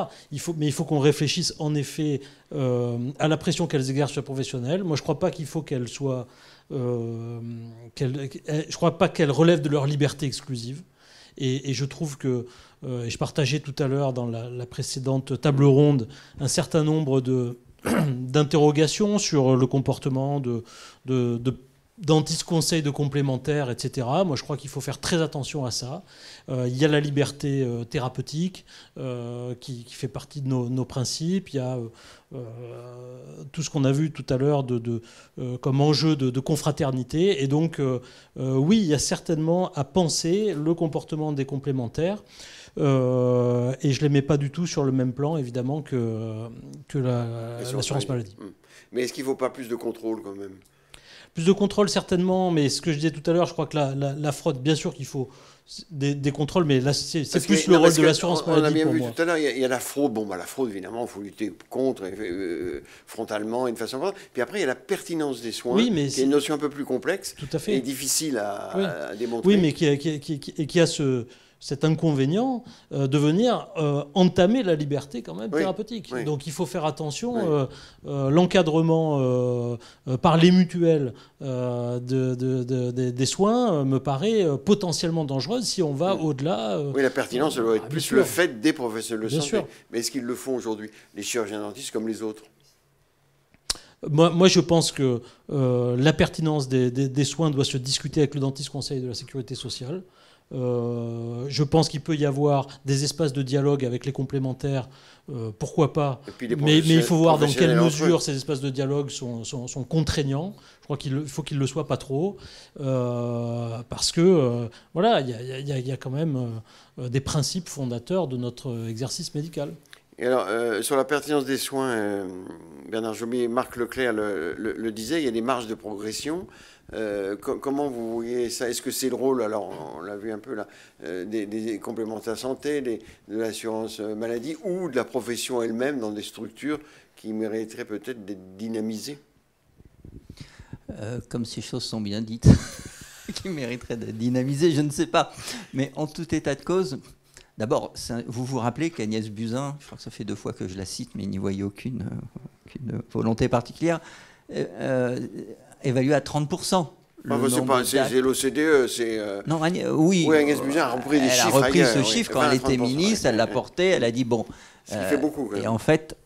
Speaker 4: Mais il faut qu'on réfléchisse en effet à la pression qu'elles exercent sur les professionnels. Moi, je ne crois pas qu'il faut qu'elles soient... je ne crois pas qu'elles relèvent de leur liberté exclusive. Et je trouve que, et je partageais tout à l'heure dans la précédente table ronde un certain nombre d'interrogations sur le comportement d'anti-conseils de complémentaires, etc. Moi, je crois qu'il faut faire très attention à ça. Il y a la liberté thérapeutique qui fait partie de nos principes. Il y a tout ce qu'on a vu tout à l'heure comme enjeu de confraternité. Et donc, oui, il y a certainement à penser le comportement des complémentaires. Et je ne les mets pas du tout sur le même plan, évidemment, que l'assurance maladie.
Speaker 1: Mais est-ce qu'il ne faut pas plus de contrôle quand même ?
Speaker 4: Plus de contrôle, certainement, mais ce que je disais tout à l'heure, je crois que la fraude, bien sûr qu'il faut des contrôles, mais là, c'est plus le rôle de l'assurance maladie.
Speaker 1: On a bien
Speaker 4: pour
Speaker 1: vu
Speaker 4: moi.
Speaker 1: tout à l'heure, il y a la fraude. Bon, la fraude, évidemment, il faut lutter contre frontalement et de façon forte. Puis après, il y a la pertinence des soins, qui est une notion un peu plus complexe
Speaker 4: tout à fait.
Speaker 1: Et difficile à démontrer.
Speaker 4: Oui, mais qui a cet inconvénient de venir entamer la liberté quand même thérapeutique. Oui. Donc il faut faire attention. L'encadrement par les mutuelles des soins me paraît potentiellement dangereuse si on va au-delà.
Speaker 1: Oui, la pertinence doit être plus le fait des professionnels de santé. Sûr. Mais est-ce qu'ils le font aujourd'hui, les chirurgiens dentistes comme les autres ?
Speaker 4: Moi, je pense que la pertinence des soins doit se discuter avec le dentiste conseil de la sécurité sociale. Je pense qu'il peut y avoir des espaces de dialogue avec les complémentaires, pourquoi pas, mais il faut voir dans quelle mesure ces espaces de dialogue sont contraignants. Je crois qu'il faut qu'ils ne le soient pas trop, parce que voilà, il y a quand même des principes fondateurs de notre exercice médical.
Speaker 1: Et alors, sur la pertinence des soins, Bernard Jomier, Marc Leclerc le disait, il y a des marges de progression. Comment vous voyez ça ? Est-ce que c'est le rôle, alors on l'a vu un peu là, des complémentaires santé, de l'assurance maladie ou de la profession elle-même dans des structures qui mériteraient peut-être d'être dynamisées ?
Speaker 2: Comme ces choses sont bien dites, qui mériteraient d'être dynamisées, je ne sais pas. Mais en tout état de cause, d'abord, vous vous rappelez qu'Agnès Buzyn, je crois que ça fait 2 fois que je la cite, mais n'y voyez aucune volonté particulière, évalué à 30%.
Speaker 1: C'est l'OCDE, c'est...
Speaker 2: Non, oui,
Speaker 1: Agnès Buzyn a repris des chiffres.
Speaker 2: Elle a repris ce chiffre quand elle était ministre, elle l'a porté, elle a dit bon...
Speaker 1: Ce qui fait beaucoup, quand même.
Speaker 2: Et en fait,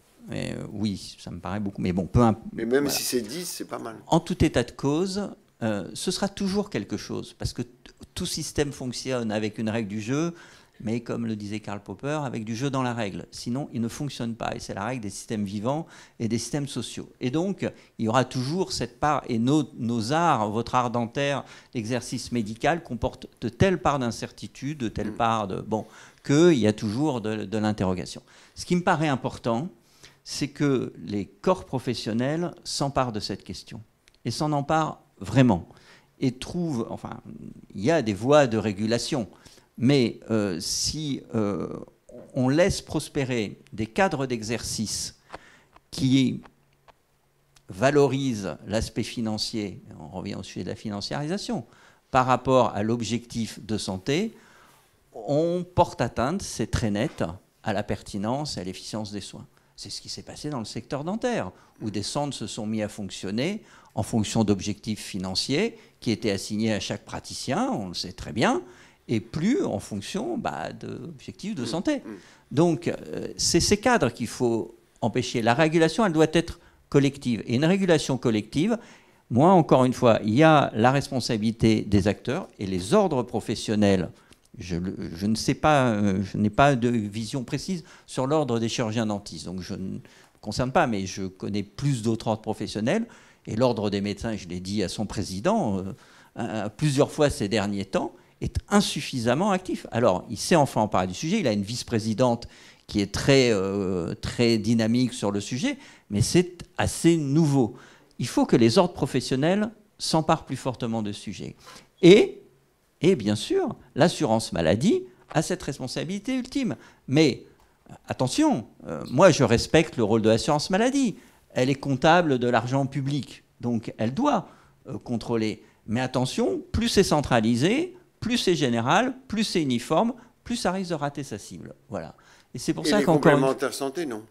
Speaker 2: oui, ça me paraît beaucoup, mais bon, peu importe.
Speaker 1: Mais même si c'est 10, c'est pas mal.
Speaker 2: En tout état de cause, ce sera toujours quelque chose, parce que tout système fonctionne avec une règle du jeu, mais comme le disait Karl Popper, avec du jeu dans la règle. Sinon, il ne fonctionne pas. Et c'est la règle des systèmes vivants et des systèmes sociaux. Et donc, il y aura toujours cette part, et nos arts, votre art dentaire, l'exercice médical, comporte de telles parts d'incertitude, de telles parts de... Bon, qu'il y a toujours de l'interrogation. Ce qui me paraît important, c'est que les corps professionnels s'emparent de cette question. Et s'en emparent vraiment. Et trouvent... Enfin, il y a des voies de régulation. Mais si on laisse prospérer des cadres d'exercice qui valorisent l'aspect financier, on revient au sujet de la financiarisation, par rapport à l'objectif de santé, on porte atteinte, c'est très net, à la pertinence et à l'efficience des soins. C'est ce qui s'est passé dans le secteur dentaire, où des centres se sont mis à fonctionner en fonction d'objectifs financiers qui étaient assignés à chaque praticien, on le sait très bien, et plus en fonction d'objectifs de santé. Donc, c'est ces cadres qu'il faut empêcher. La régulation, elle doit être collective. Et une régulation collective, moi, encore une fois, il y a la responsabilité des acteurs et les ordres professionnels. Je ne sais pas, je n'ai pas de vision précise sur l'ordre des chirurgiens dentistes, donc je ne me concerne pas, mais je connais plus d'autres ordres professionnels. Et l'ordre des médecins, je l'ai dit à son président plusieurs fois ces derniers temps, est insuffisamment actif. Alors, il sait enfin emparer du sujet, il a une vice-présidente qui est très dynamique sur le sujet, mais c'est assez nouveau. Il faut que les ordres professionnels s'emparent plus fortement de ce sujet. Et bien sûr, l'assurance maladie a cette responsabilité ultime. Mais attention, moi je respecte le rôle de l'assurance maladie. Elle est comptable de l'argent public, donc elle doit contrôler. Mais attention, plus c'est centralisé, plus c'est général, plus c'est uniforme, plus ça risque de rater sa cible. Voilà. Et c'est pour ça
Speaker 1: les complémentaires santé, non?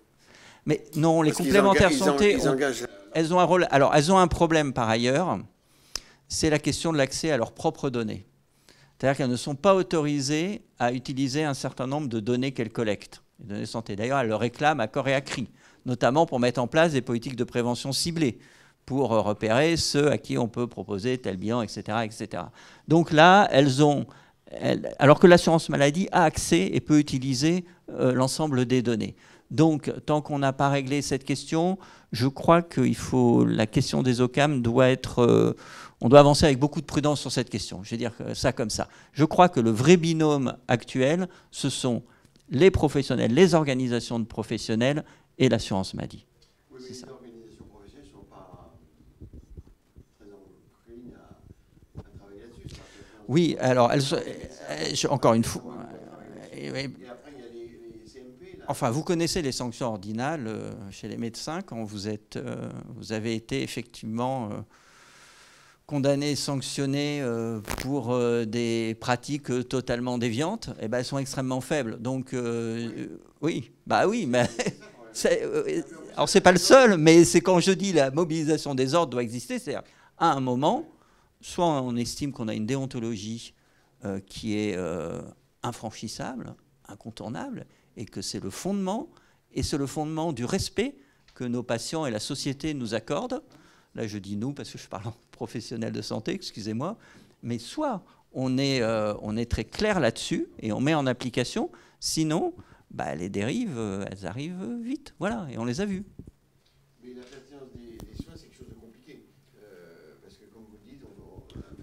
Speaker 2: Mais non, les complémentaires santé,
Speaker 1: engagent...
Speaker 2: elles ont un rôle. Alors, elles ont un problème par ailleurs, c'est la question de l'accès à leurs propres données. C'est-à-dire qu'elles ne sont pas autorisées à utiliser un certain nombre de données qu'elles collectent, les données santé. D'ailleurs, elles le réclament à corps et à cri, notamment pour mettre en place des politiques de prévention ciblées, pour repérer ceux à qui on peut proposer tel bilan, etc. etc. Donc là, alors que l'assurance maladie a accès et peut utiliser l'ensemble des données. Donc, tant qu'on n'a pas réglé cette question, je crois que la question des OCAM doit être... on doit avancer avec beaucoup de prudence sur cette question. Je vais dire ça comme ça. Je crois que le vrai binôme actuel, ce sont les professionnels, les organisations de professionnels et l'assurance maladie.
Speaker 1: Oui, mais les organisations professionnelles ne sont pas très enclines à travailler là-dessus.
Speaker 2: Oui, alors, encore une fois...
Speaker 1: Et après, il y a les CMP. Là.
Speaker 2: Enfin, vous connaissez les sanctions ordinales chez les médecins quand vous avez été effectivement condamné, sanctionné pour des pratiques totalement déviantes. Eh ben, elles sont extrêmement faibles. Donc, oui, mais... alors, c'est pas le seul, mais c'est quand je dis la mobilisation des ordres doit exister, c'est-à-dire à un moment, soit on estime qu'on a une déontologie qui est infranchissable, incontournable, et que c'est le fondement, et c'est le fondement du respect que nos patients et la société nous accordent. Là, je dis nous parce que je parle en professionnel de santé, excusez-moi, mais soit on est très clair là-dessus et on met en application, sinon, les dérives, elles arrivent vite, voilà, et on les a vues.
Speaker 1: Mais la pertinence des soins, c'est quelque chose de compliqué, parce que comme vous le dites...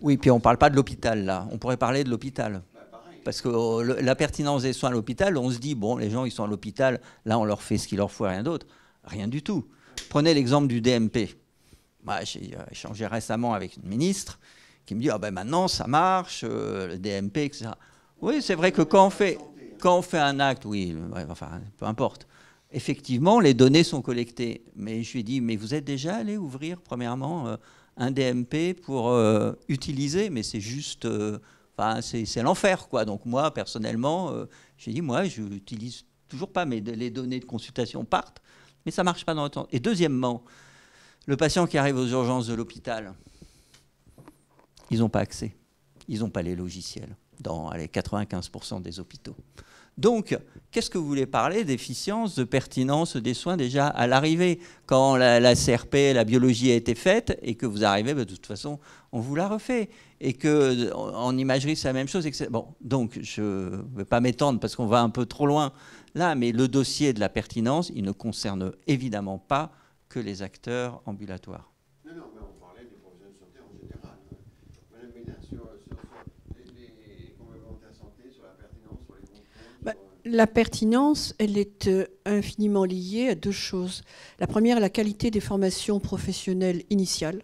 Speaker 2: Oui, puis on ne parle pas de l'hôpital, là, on pourrait parler de l'hôpital. Parce que la pertinence des soins à l'hôpital, on se dit, bon, les gens, ils sont à l'hôpital, là, on leur fait ce qu'il leur faut, rien d'autre. Rien du tout. Prenez l'exemple du DMP. Moi, j'ai échangé récemment avec une ministre qui me dit, maintenant, ça marche, le DMP, etc. Oui, c'est vrai que quand on fait un acte, oui, enfin, peu importe. Effectivement, les données sont collectées. Mais je lui ai dit, mais vous êtes déjà allé ouvrir, premièrement, un DMP pour utiliser, mais c'est juste... c'est l'enfer, quoi. Donc moi, personnellement, j'ai dit, moi, je n'utilise toujours pas, mais les données de consultation partent, mais ça ne marche pas dans le temps. Et deuxièmement, le patient qui arrive aux urgences de l'hôpital, ils n'ont pas accès. Ils n'ont pas les logiciels dans 95% des hôpitaux. Donc, qu'est-ce que vous voulez parler d'efficience, de pertinence des soins déjà à l'arrivée? Quand la CRP, la biologie a été faite et que vous arrivez, de toute façon, on vous la refait. Et qu'en imagerie, c'est la même chose. Bon, donc, je ne vais pas m'étendre parce qu'on va un peu trop loin là, mais le dossier de la pertinence, il ne concerne évidemment pas que les acteurs ambulatoires.
Speaker 1: Non, mais on parlait des professionnels de santé en général. Madame Ménard, sur les complémentaires santé, sur la pertinence, sur les contrôles...
Speaker 3: La pertinence, elle est infiniment liée à deux choses. La première, la qualité des formations professionnelles initiales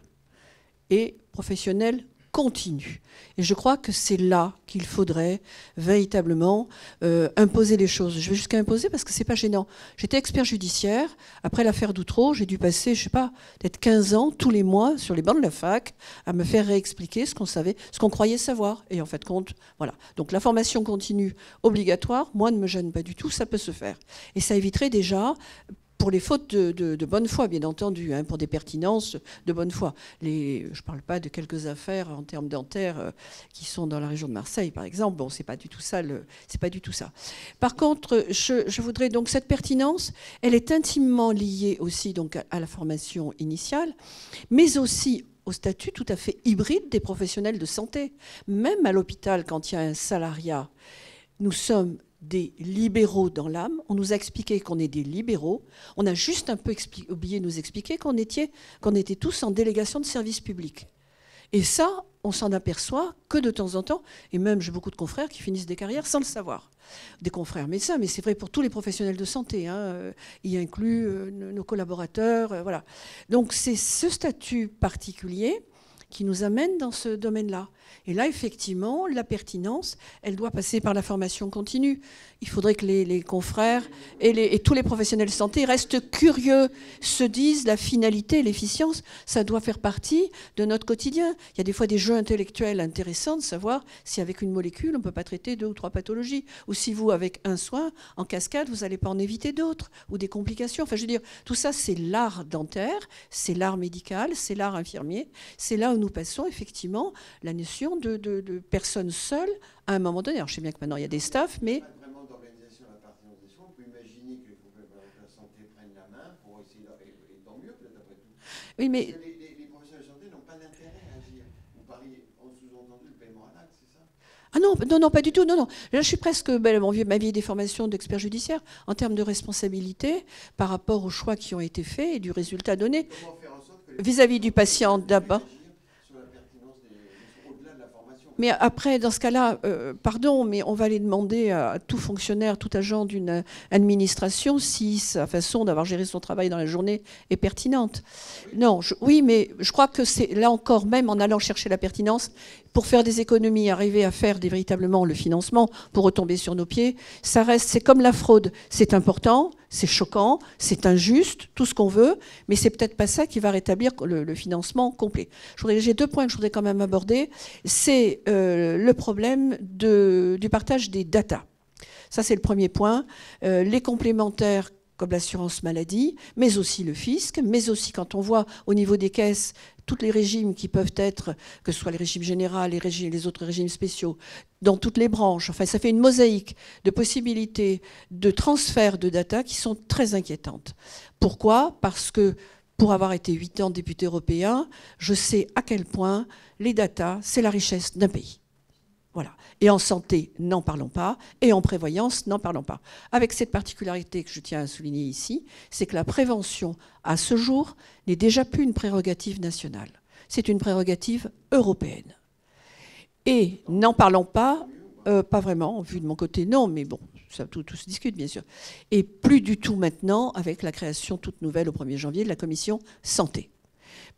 Speaker 3: et professionnelles continues. Et je crois que c'est là qu'il faudrait véritablement imposer les choses. Je vais jusqu'à imposer parce que c'est pas gênant. J'étais expert judiciaire. Après l'affaire d'Outreau, j'ai dû passer, je sais pas, peut-être 15 ans, tous les mois, sur les bancs de la fac, à me faire réexpliquer ce qu'on savait, ce qu'on croyait savoir. Et en fait, compte, voilà. Donc la formation continue obligatoire, moi, ne me gêne pas du tout, ça peut se faire. Et ça éviterait déjà... pour les fautes de bonne foi, bien entendu, pour des pertinences de bonne foi. Je ne parle pas de quelques affaires en termes dentaires qui sont dans la région de Marseille, par exemple. Bon, c'est pas du tout ça. C'est pas du tout ça. Par contre, je voudrais donc cette pertinence, elle est intimement liée aussi donc à la formation initiale, mais aussi au statut tout à fait hybride des professionnels de santé. Même à l'hôpital, quand il y a un salariat, nous sommes des libéraux dans l'âme. On nous a expliqué qu'on est des libéraux. On a juste un peu oublié de nous expliquer qu'on était tous en délégation de service public. Et ça, on s'en aperçoit que de temps en temps. Et même, j'ai beaucoup de confrères qui finissent des carrières sans le savoir. Des confrères médecins, mais c'est vrai pour tous les professionnels de santé. Y inclut nos collaborateurs. Voilà. Donc, c'est ce statut particulier qui nous amène dans ce domaine-là. Et là, effectivement, la pertinence, elle doit passer par la formation continue. Il faudrait que les confrères et tous les professionnels de santé restent curieux, se disent la finalité, l'efficience, ça doit faire partie de notre quotidien. Il y a des fois des jeux intellectuels intéressants de savoir si avec une molécule, on ne peut pas traiter 2 ou 3 pathologies, ou si vous, avec un soin, en cascade, vous n'allez pas en éviter d'autres, ou des complications. Enfin, je veux dire, tout ça, c'est l'art dentaire, c'est l'art médical, c'est l'art infirmier, c'est là où nous passons effectivement la notion de personnes seules à un moment donné. Alors, je sais bien que maintenant, il y a des staffs, mais...
Speaker 1: Vraiment d'organisation à la partie des soins, on peut imaginer que les complémentaires de la santé prennent la main pour essayer, et tant mieux peut-être après tout.
Speaker 3: Oui, mais...
Speaker 1: Parce que les professionnels de santé n'ont pas d'intérêt à agir. Vous parlez en sous-entendu le paiement à l'acte, c'est ça?
Speaker 3: Ah non, non, non, pas du tout. Non, non. Là, je suis presque ma vieille déformation d'expert judiciaire en termes de responsabilité par rapport aux choix qui ont été faits et du résultat donné.
Speaker 1: Comment faire en sorte que
Speaker 3: Vis-à-vis du patient d'abord.
Speaker 1: Sur la pertinence au-delà de la formation.
Speaker 3: Mais après, dans ce cas-là, pardon, mais on va aller demander à tout fonctionnaire, tout agent d'une administration si sa façon d'avoir géré son travail dans la journée est pertinente. Non, oui, mais je crois que c'est là encore, même en allant chercher la pertinence, pour faire des économies, arriver à faire véritablement le financement pour retomber sur nos pieds, ça reste, c'est comme la fraude. C'est important, c'est choquant, c'est injuste, tout ce qu'on veut, mais c'est peut-être pas ça qui va rétablir le financement complet. J'ai 2 points que je voudrais quand même aborder. C'est le problème du partage des datas. Ça, c'est le premier point. Les complémentaires comme l'assurance maladie, mais aussi le fisc, mais aussi quand on voit au niveau des caisses tous les régimes qui peuvent être, que ce soit les régimes généraux, les autres régimes spéciaux, dans toutes les branches. Enfin, ça fait une mosaïque de possibilités de transfert de data qui sont très inquiétantes. Pourquoi ? Parce que pour avoir été 8 ans député européen, je sais à quel point les data, c'est la richesse d'un pays. Voilà. Et en santé, n'en parlons pas. Et en prévoyance, n'en parlons pas. Avec cette particularité que je tiens à souligner ici, c'est que la prévention, à ce jour, n'est déjà plus une prérogative nationale. C'est une prérogative européenne. Et n'en parlons pas, pas vraiment, vu de mon côté, non, mais bon, ça, tout se discute, bien sûr. Et plus du tout maintenant, avec la création toute nouvelle au 1er janvier de la commission santé.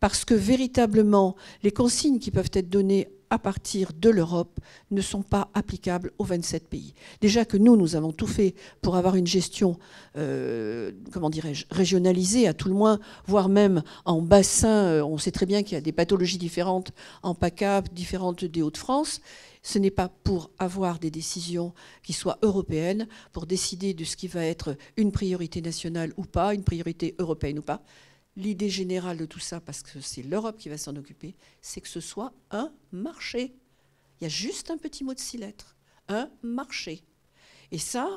Speaker 3: Parce que véritablement, les consignes qui peuvent être données à partir de l'Europe ne sont pas applicables aux 27 pays. Déjà que nous avons tout fait pour avoir une gestion, comment dirais-je, régionalisée à tout le moins, voire même en bassin. On sait très bien qu'il y a des pathologies différentes en PACA, différentes des Hauts-de-France. Ce n'est pas pour avoir des décisions qui soient européennes, pour décider de ce qui va être une priorité nationale ou pas, une priorité européenne ou pas. L'idée générale de tout ça, parce que c'est l'Europe qui va s'en occuper, c'est que ce soit un marché. Il y a juste un petit mot de 6 lettres. Un marché. Et ça,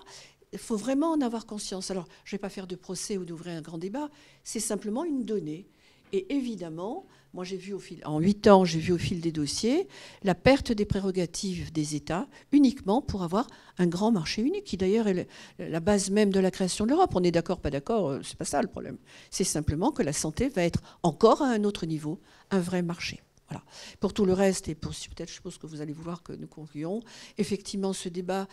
Speaker 3: il faut vraiment en avoir conscience. Alors, je ne vais pas faire de procès ou d'ouvrir un grand débat. C'est simplement une donnée. Et évidemment, moi, en 8 ans, j'ai vu au fil des dossiers la perte des prérogatives des États uniquement pour avoir un grand marché unique, qui d'ailleurs est la base même de la création de l'Europe. On est d'accord, pas d'accord, c'est pas ça le problème. C'est simplement que la santé va être encore à un autre niveau, un vrai marché. Voilà. Pour tout le reste, et pour peut-être, je suppose que vous allez vouloir que nous concluions, effectivement, ce débat,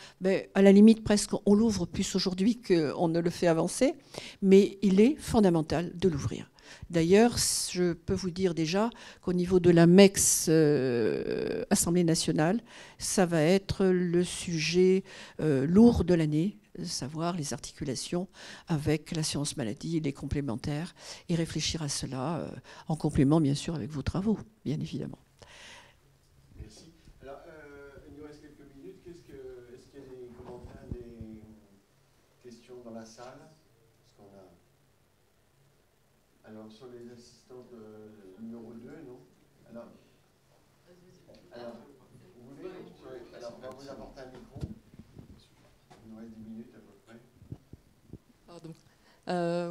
Speaker 3: à la limite, presque, on l'ouvre plus aujourd'hui qu'on ne le fait avancer, mais il est fondamental de l'ouvrir. D'ailleurs, je peux vous dire déjà qu'au niveau de la MEX Assemblée nationale, ça va être le sujet lourd de l'année, savoir les articulations avec l'assurance maladie, les complémentaires, et réfléchir à cela en complément, bien sûr, avec vos travaux, bien évidemment.
Speaker 1: Merci. Alors, il nous reste quelques minutes. Est-ce qu'il y a des commentaires, des questions dans la salle? Alors, sur les assistants numéro 2, non? Alors, vous voulez? Alors, on va vous apporter un micro. Il nous reste 10 minutes à peu près.
Speaker 5: Pardon.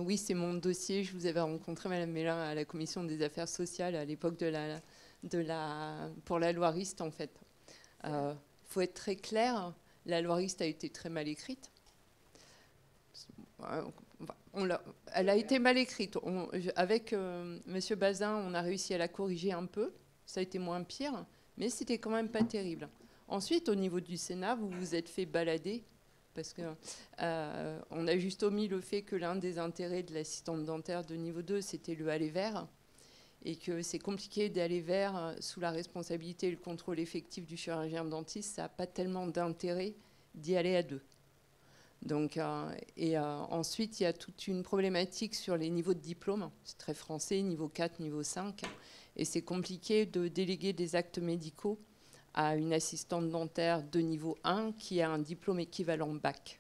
Speaker 5: Oui, c'est mon dossier. Je vous avais rencontré, Madame Mélin, à la commission des affaires sociales à l'époque pour la loi Rist, en fait. Faut être très clair, la loi Rist a été très mal écrite. Elle a été mal écrite. Avec M. Bazin, on a réussi à la corriger un peu. Ça a été moins pire, mais c'était quand même pas terrible. Ensuite, au niveau du Sénat, vous vous êtes fait balader parce qu'on a juste omis le fait que l'un des intérêts de l'assistante dentaire de niveau 2, c'était le aller vert. et que c'est compliqué d'aller vers, sous la responsabilité et le contrôle effectif du chirurgien dentiste, ça n'a pas tellement d'intérêt d'y aller à deux. Donc, ensuite, il y a toute une problématique sur les niveaux de diplôme. C'est très français, niveau 4, niveau 5. Et c'est compliqué de déléguer des actes médicaux à une assistante dentaire de niveau 1 qui a un diplôme équivalent bac.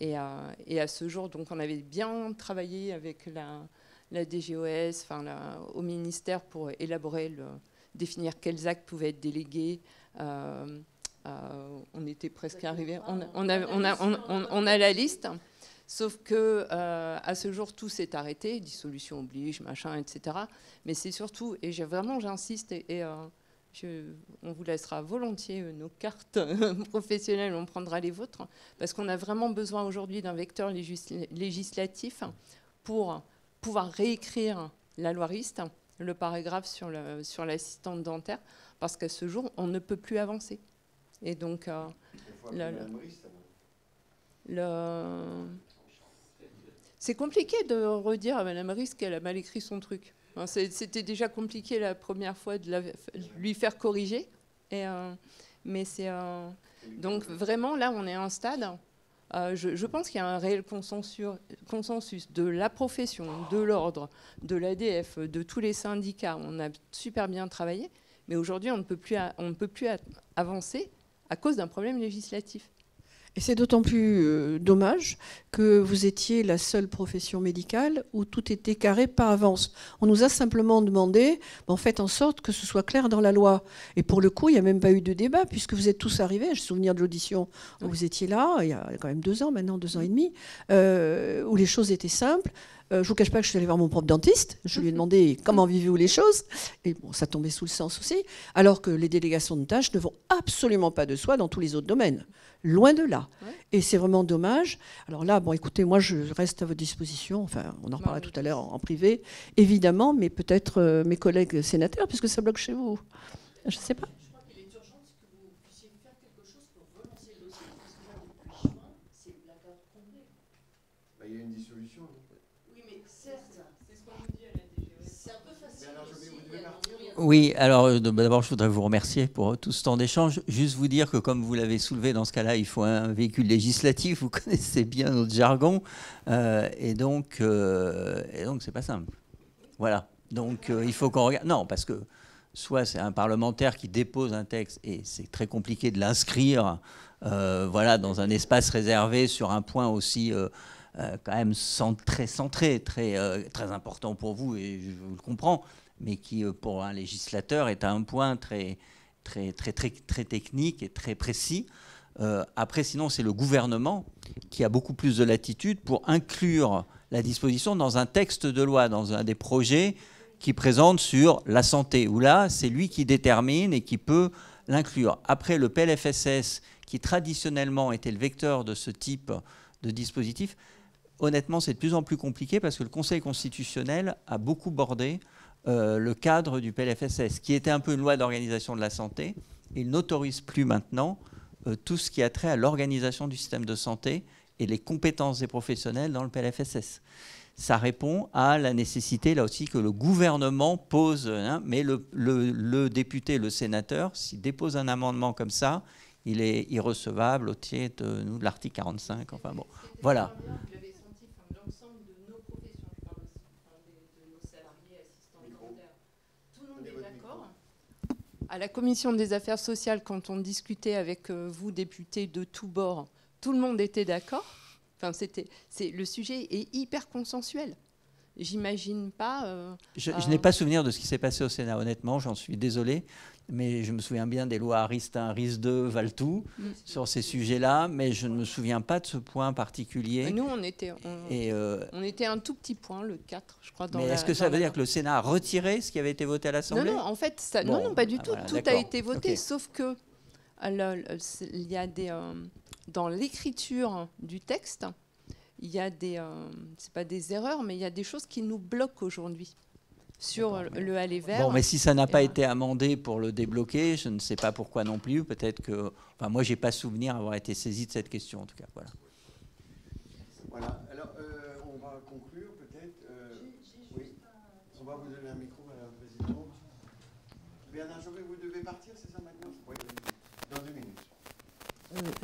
Speaker 5: Et à ce jour, donc, on avait bien travaillé avec la DGOS, au ministère, pour élaborer, définir quels actes pouvaient être délégués. On était presque arrivé. On a la liste, sauf que à ce jour, tout s'est arrêté, dissolution oblige, machin, etc. Mais c'est surtout, et j'insiste, on vous laissera volontiers nos cartes professionnelles, on prendra les vôtres, parce qu'on a vraiment besoin aujourd'hui d'un vecteur législatif pour pouvoir réécrire la loi RIST, le paragraphe sur l'assistante dentaire, parce qu'à ce jour, on ne peut plus avancer. Et donc, c'est compliqué de redire à Mme Riss qu'elle a mal écrit son truc. C'était déjà compliqué la première fois de lui faire corriger. Mais donc vraiment, là, on est à un stade. Je pense qu'il y a un réel consensus de la profession, de l'ordre, de l'ADF, de tous les syndicats. On a super bien travaillé. Mais aujourd'hui, on ne peut plus avancer à cause d'un problème législatif.
Speaker 3: Et c'est d'autant plus dommage que vous étiez la seule profession médicale où tout était carré par avance. On nous a simplement demandé, faites en sorte que ce soit clair dans la loi. Et pour le coup, il n'y a même pas eu de débat, puisque vous êtes tous arrivés. J'ai souvenir de l'audition où vous étiez là, il y a quand même 2 ans maintenant, 2 ans et demi, où les choses étaient simples. Je ne vous cache pas que je suis allée voir mon propre dentiste. Je lui ai demandé comment vivez-vous les choses. Et ça tombait sous le sens aussi. Alors que les délégations de tâches ne vont absolument pas de soi dans tous les autres domaines. Loin de là. Ouais. Et c'est vraiment dommage. Alors là, écoutez, moi, je reste à votre disposition. Enfin, on en reparlera tout à l'heure en privé, évidemment, mais peut-être mes collègues sénateurs, puisque ça bloque chez vous. Je ne sais pas.
Speaker 6: Je crois qu'il est urgent que vous puissiez faire quelque chose pour relancer le dossier, parce que là, depuis juin, c'est la carte comblée.
Speaker 1: Il y a une dissolution.
Speaker 6: Oui, mais certes, c'est ce qu'on nous dit à la DGOS. C'est un peu facile.
Speaker 2: Oui, alors d'abord, je voudrais vous remercier pour tout ce temps d'échange. Juste vous dire que, comme vous l'avez soulevé, dans ce cas-là, il faut un véhicule législatif. Vous connaissez bien notre jargon. Et donc, c'est pas simple. Voilà. Donc, il faut qu'on regarde. Non, parce que soit c'est un parlementaire qui dépose un texte et c'est très compliqué de l'inscrire dans un espace réservé sur un point aussi quand même très centré, très important pour vous, et je vous le comprends, mais qui, pour un législateur, est à un point très technique et très précis. Après, sinon, c'est le gouvernement qui a beaucoup plus de latitude pour inclure la disposition dans un texte de loi, dans un des projets qui présente sur la santé, où là, c'est lui qui détermine et qui peut l'inclure. Après, le PLFSS, qui traditionnellement était le vecteur de ce type de dispositif, honnêtement, c'est de plus en plus compliqué parce que le Conseil constitutionnel a beaucoup bordé le cadre du PLFSS, qui était un peu une loi d'organisation de la santé. Il n'autorise plus maintenant tout ce qui a trait à l'organisation du système de santé et les compétences des professionnels dans le PLFSS. Ça répond à la nécessité, là aussi, que le gouvernement pose, mais le député, le sénateur, s'il dépose un amendement comme ça, il est irrecevable au titre de l'article 45. Enfin bon, voilà.
Speaker 5: À la commission des affaires sociales, quand on discutait avec vous, députés de tous bords, tout le monde était d'accord. Enfin, le sujet est hyper consensuel. J'imagine pas...
Speaker 2: Je n'ai pas souvenir de ce qui s'est passé au Sénat, honnêtement, j'en suis désolé. Mais je me souviens bien des lois RIST 1, RIST 2, Valtou, sur ces sujets-là, mais je ne me souviens pas de ce point particulier.
Speaker 5: Nous, on était un tout petit point, le 4, je crois.
Speaker 2: Mais est-ce que ça veut dire que le Sénat a retiré ce qui avait été voté à l'Assemblée ?
Speaker 5: Non, en fait, non, pas du tout. Voilà, tout a été voté, sauf que il y a dans l'écriture du texte, il y a c'est pas des erreurs, mais il y a des choses qui nous bloquent aujourd'hui. Sur le aller vers.
Speaker 2: Bon, mais si ça n'a pas été amendé pour le débloquer, je ne sais pas pourquoi non plus. Peut-être que... Enfin, moi, je n'ai pas souvenir avoir été saisi de cette question, en tout cas. Voilà.
Speaker 1: Voilà. Alors, on va conclure, peut-être. Oui. On va vous donner un micro, madame. partir, c'est ça maintenant? Oui, dans 2 minutes.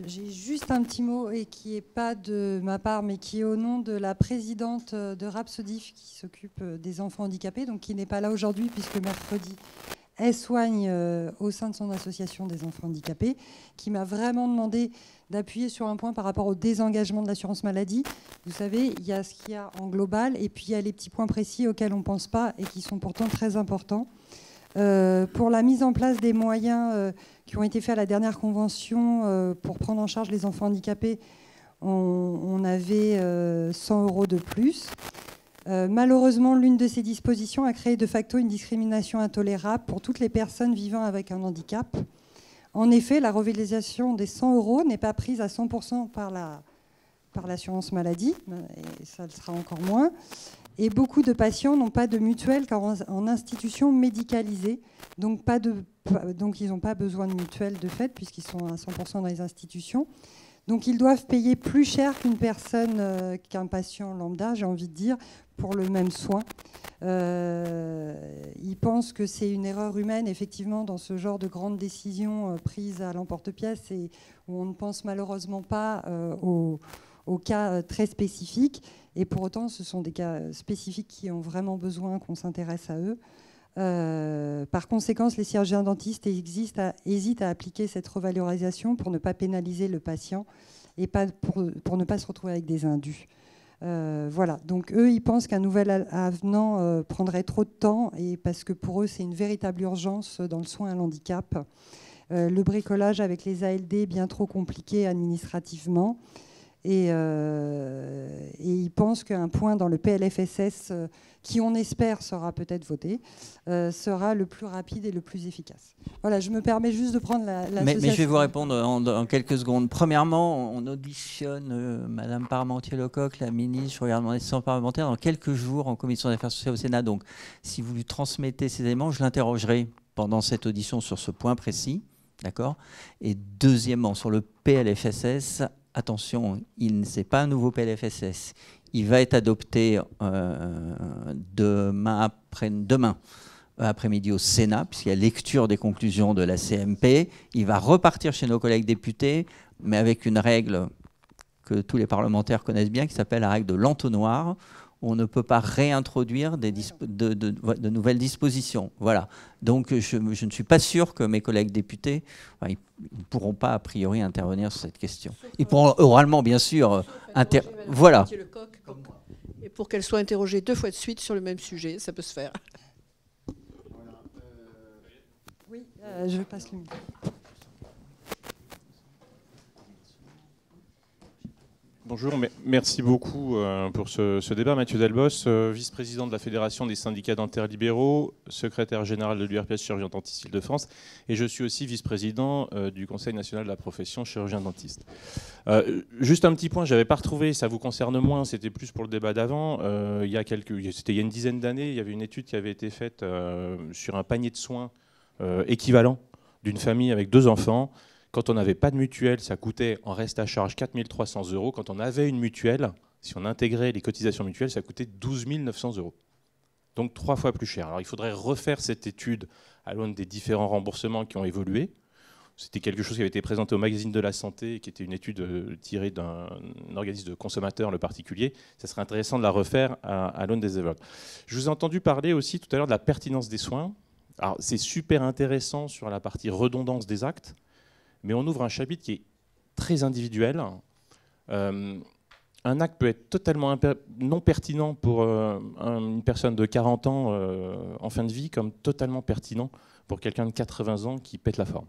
Speaker 7: J'ai juste un petit mot, et qui n'est pas de ma part, mais qui est au nom de la présidente de Rhapsodif, qui s'occupe des enfants handicapés, donc qui n'est pas là aujourd'hui, puisque mercredi, elle soigne au sein de son association des enfants handicapés, qui m'a vraiment demandé d'appuyer sur un point par rapport au désengagement de l'assurance maladie. Vous savez, il y a ce qu'il y a en global, et puis il y a les petits points précis auxquels on ne pense pas, et qui sont pourtant très importants. Pour la mise en place des moyens qui ont été faits à la dernière convention pour prendre en charge les enfants handicapés, on avait 100 € de plus. Malheureusement, l'une de ces dispositions a créé de facto une discrimination intolérable pour toutes les personnes vivant avec un handicap. En effet, la revalorisation des 100 € n'est pas prise à 100% par l'assurance maladie, et ça le sera encore moins. Et beaucoup de patients n'ont pas de mutuelle car en institution médicalisée, donc ils n'ont pas besoin de mutuelle de fait puisqu'ils sont à 100% dans les institutions. Donc ils doivent payer plus cher qu'un patient lambda, j'ai envie de dire, pour le même soin. Ils pensent que c'est une erreur humaine, effectivement, dans ce genre de grandes décisions prises à l'emporte-pièce et où on ne pense malheureusement pas aux cas très spécifiques. Et pour autant, ce sont des cas spécifiques qui ont vraiment besoin qu'on s'intéresse à eux. Par conséquent, les chirurgiens dentistes hésitent à appliquer cette revalorisation pour ne pas pénaliser le patient et pour ne pas se retrouver avec des indus. Voilà. Donc eux, ils pensent qu'un nouvel avenant prendrait trop de temps, et parce que pour eux, c'est une véritable urgence dans le soin à l'handicap. Le bricolage avec les ALD est bien trop compliqué administrativement. Et ils pensent qu'un point dans le PLFSS, qui on espère sera peut-être voté, sera le plus rapide et le plus efficace. Voilà, je me permets juste de prendre
Speaker 2: mais je vais vous répondre en quelques secondes. Premièrement, on auditionne Madame Parmentier-Lecoq, la ministre du Gouvernement des Assistants parlementaires, dans quelques jours en commission des affaires sociales au Sénat. Donc, si vous lui transmettez ces éléments, je l'interrogerai pendant cette audition sur ce point précis. D'accord ? Et deuxièmement, sur le PLFSS, attention, c'est pas un nouveau PLFSS. Il va être adopté demain après-midi au Sénat, puisqu'il y a lecture des conclusions de la CMP. Il va repartir chez nos collègues députés, mais avec une règle que tous les parlementaires connaissent bien, qui s'appelle la règle de l'entonnoir. On ne peut pas réintroduire de nouvelles dispositions. Voilà. Donc, je ne suis pas sûr que mes collègues députés, ils ne pourront pas, a priori, intervenir sur cette question. Ils pourront oralement, bien sûr, voilà.
Speaker 3: Et pour qu'elle soit interrogée 2 fois de suite sur le même sujet, ça peut se faire.
Speaker 7: Oui, je passe le micro.
Speaker 8: Bonjour, merci beaucoup pour ce débat. Mathieu Delbos, vice-président de la Fédération des syndicats dentaires libéraux, secrétaire général de l'URPS chirurgien dentiste Île-de-France, et je suis aussi vice-président du Conseil national de la profession chirurgien dentiste. Juste un petit point, j'avais pas retrouvé, ça vous concerne moins, c'était plus pour le débat d'avant. C'était il y a une dizaine d'années, il y avait une étude qui avait été faite sur un panier de soins équivalent d'une famille avec 2 enfants. Quand on n'avait pas de mutuelle, ça coûtait en reste à charge 4 300 €. Quand on avait une mutuelle, si on intégrait les cotisations mutuelles, ça coûtait 12 900 €. Donc 3 fois plus cher. Alors il faudrait refaire cette étude à l'aune des différents remboursements qui ont évolué. C'était quelque chose qui avait été présenté au magazine de la santé, qui était une étude tirée d'un organisme de consommateurs, le particulier. Ça serait intéressant de la refaire à l'aune des évolutions. Je vous ai entendu parler aussi tout à l'heure de la pertinence des soins. Alors c'est super intéressant sur la partie redondance des actes, mais on ouvre un chapitre qui est très individuel. Un acte peut être totalement non pertinent pour une personne de 40 ans en fin de vie, comme totalement pertinent pour quelqu'un de 80 ans qui pète la forme.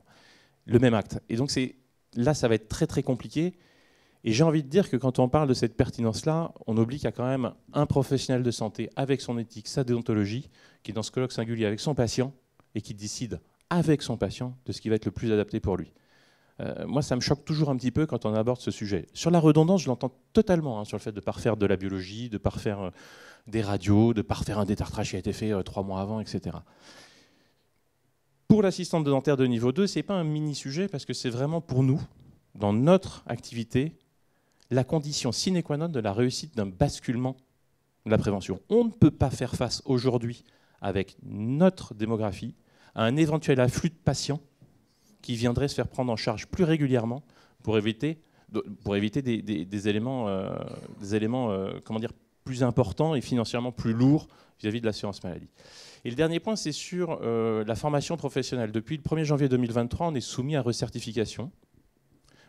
Speaker 8: Le même acte. Et donc là, ça va être très très compliqué. Et j'ai envie de dire que quand on parle de cette pertinence-là, on oublie qu'il y a quand même un professionnel de santé avec son éthique, sa déontologie, qui est dans ce colloque singulier avec son patient et qui décide avec son patient de ce qui va être le plus adapté pour lui. Moi, ça me choque toujours un petit peu quand on aborde ce sujet. Sur la redondance, je l'entends totalement, sur le fait de ne pas refaire de la biologie, de ne pas refaire des radios, de ne pas refaire un détartrage qui a été fait 3 mois avant, etc. Pour l'assistante dentaire de niveau 2, ce n'est pas un mini-sujet, parce que c'est vraiment pour nous, dans notre activité, la condition sine qua non de la réussite d'un basculement de la prévention. On ne peut pas faire face aujourd'hui, avec notre démographie, à un éventuel afflux de patients qui viendraient se faire prendre en charge plus régulièrement pour éviter des éléments, comment dire, plus importants et financièrement plus lourds vis-à-vis de l'assurance maladie. Et le dernier point, c'est sur la formation professionnelle. Depuis le 1er janvier 2023, on est soumis à recertification.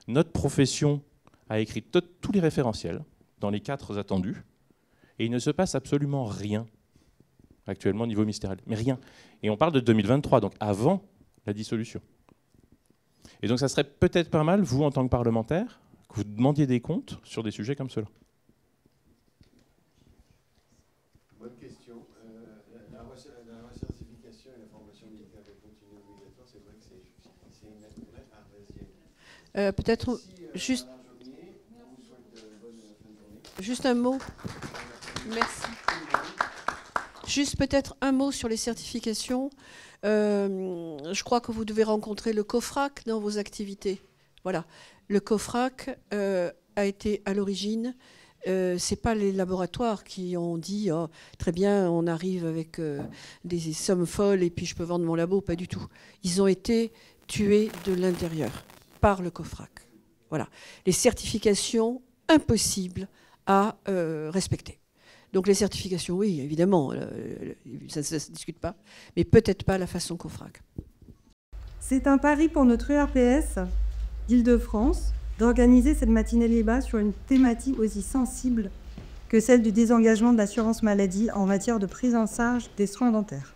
Speaker 8: Notre profession a écrit tous les référentiels dans les 4 attendus, et il ne se passe absolument rien actuellement au niveau ministériel. Mais rien. Et on parle de 2023, donc avant la dissolution. Et donc ça serait peut-être pas mal, vous, en tant que parlementaire, que vous demandiez des comptes sur des sujets comme cela.
Speaker 1: Bonne question. La recertification et la formation médicale continue obligatoire, c'est vrai que c'est une vraie arlésienne.
Speaker 3: Peut-être juste un mot.
Speaker 5: Merci.
Speaker 3: Juste peut-être un mot sur les certifications. Je crois que vous devez rencontrer le COFRAC dans vos activités. Voilà. Le COFRAC a été à l'origine. C'est pas les laboratoires qui ont dit oh, très bien, on arrive avec des sommes folles et puis je peux vendre mon labo. Pas du tout. Ils ont été tués de l'intérieur par le COFRAC. Voilà. Les certifications impossibles à respecter. Donc les certifications, oui, évidemment, ça ne se discute pas, mais peut-être pas la façon COFRAC.
Speaker 7: C'est un pari pour notre URPS d'Île-de-France d'organiser cette matinée débat sur une thématique aussi sensible que celle du désengagement de l'assurance maladie en matière de prise en charge des soins dentaires.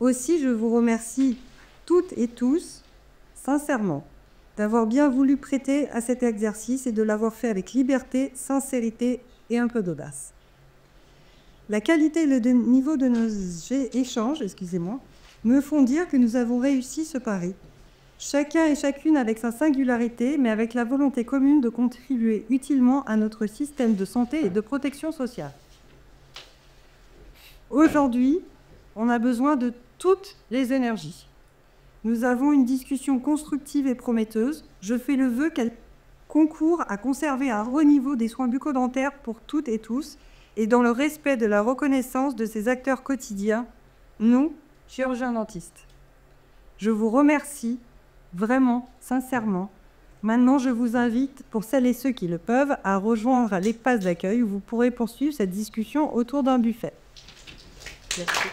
Speaker 7: Aussi, je vous remercie toutes et tous, sincèrement, d'avoir bien voulu prêter à cet exercice et de l'avoir fait avec liberté, sincérité et un peu d'audace. La qualité et le niveau de nos échanges, me font dire que nous avons réussi ce pari. Chacun et chacune avec sa singularité, mais avec la volonté commune de contribuer utilement à notre système de santé et de protection sociale. Aujourd'hui, on a besoin de toutes les énergies. Nous avons une discussion constructive et prometteuse. Je fais le vœu qu'elle concourt à conserver un haut niveau des soins bucco-dentaires pour toutes et tous, et dans le respect de la reconnaissance de ces acteurs quotidiens, nous, chirurgiens dentistes. Je vous remercie, vraiment, sincèrement. Maintenant, je vous invite, pour celles et ceux qui le peuvent, à rejoindre l'espace d'accueil où vous pourrez poursuivre cette discussion autour d'un buffet. Merci.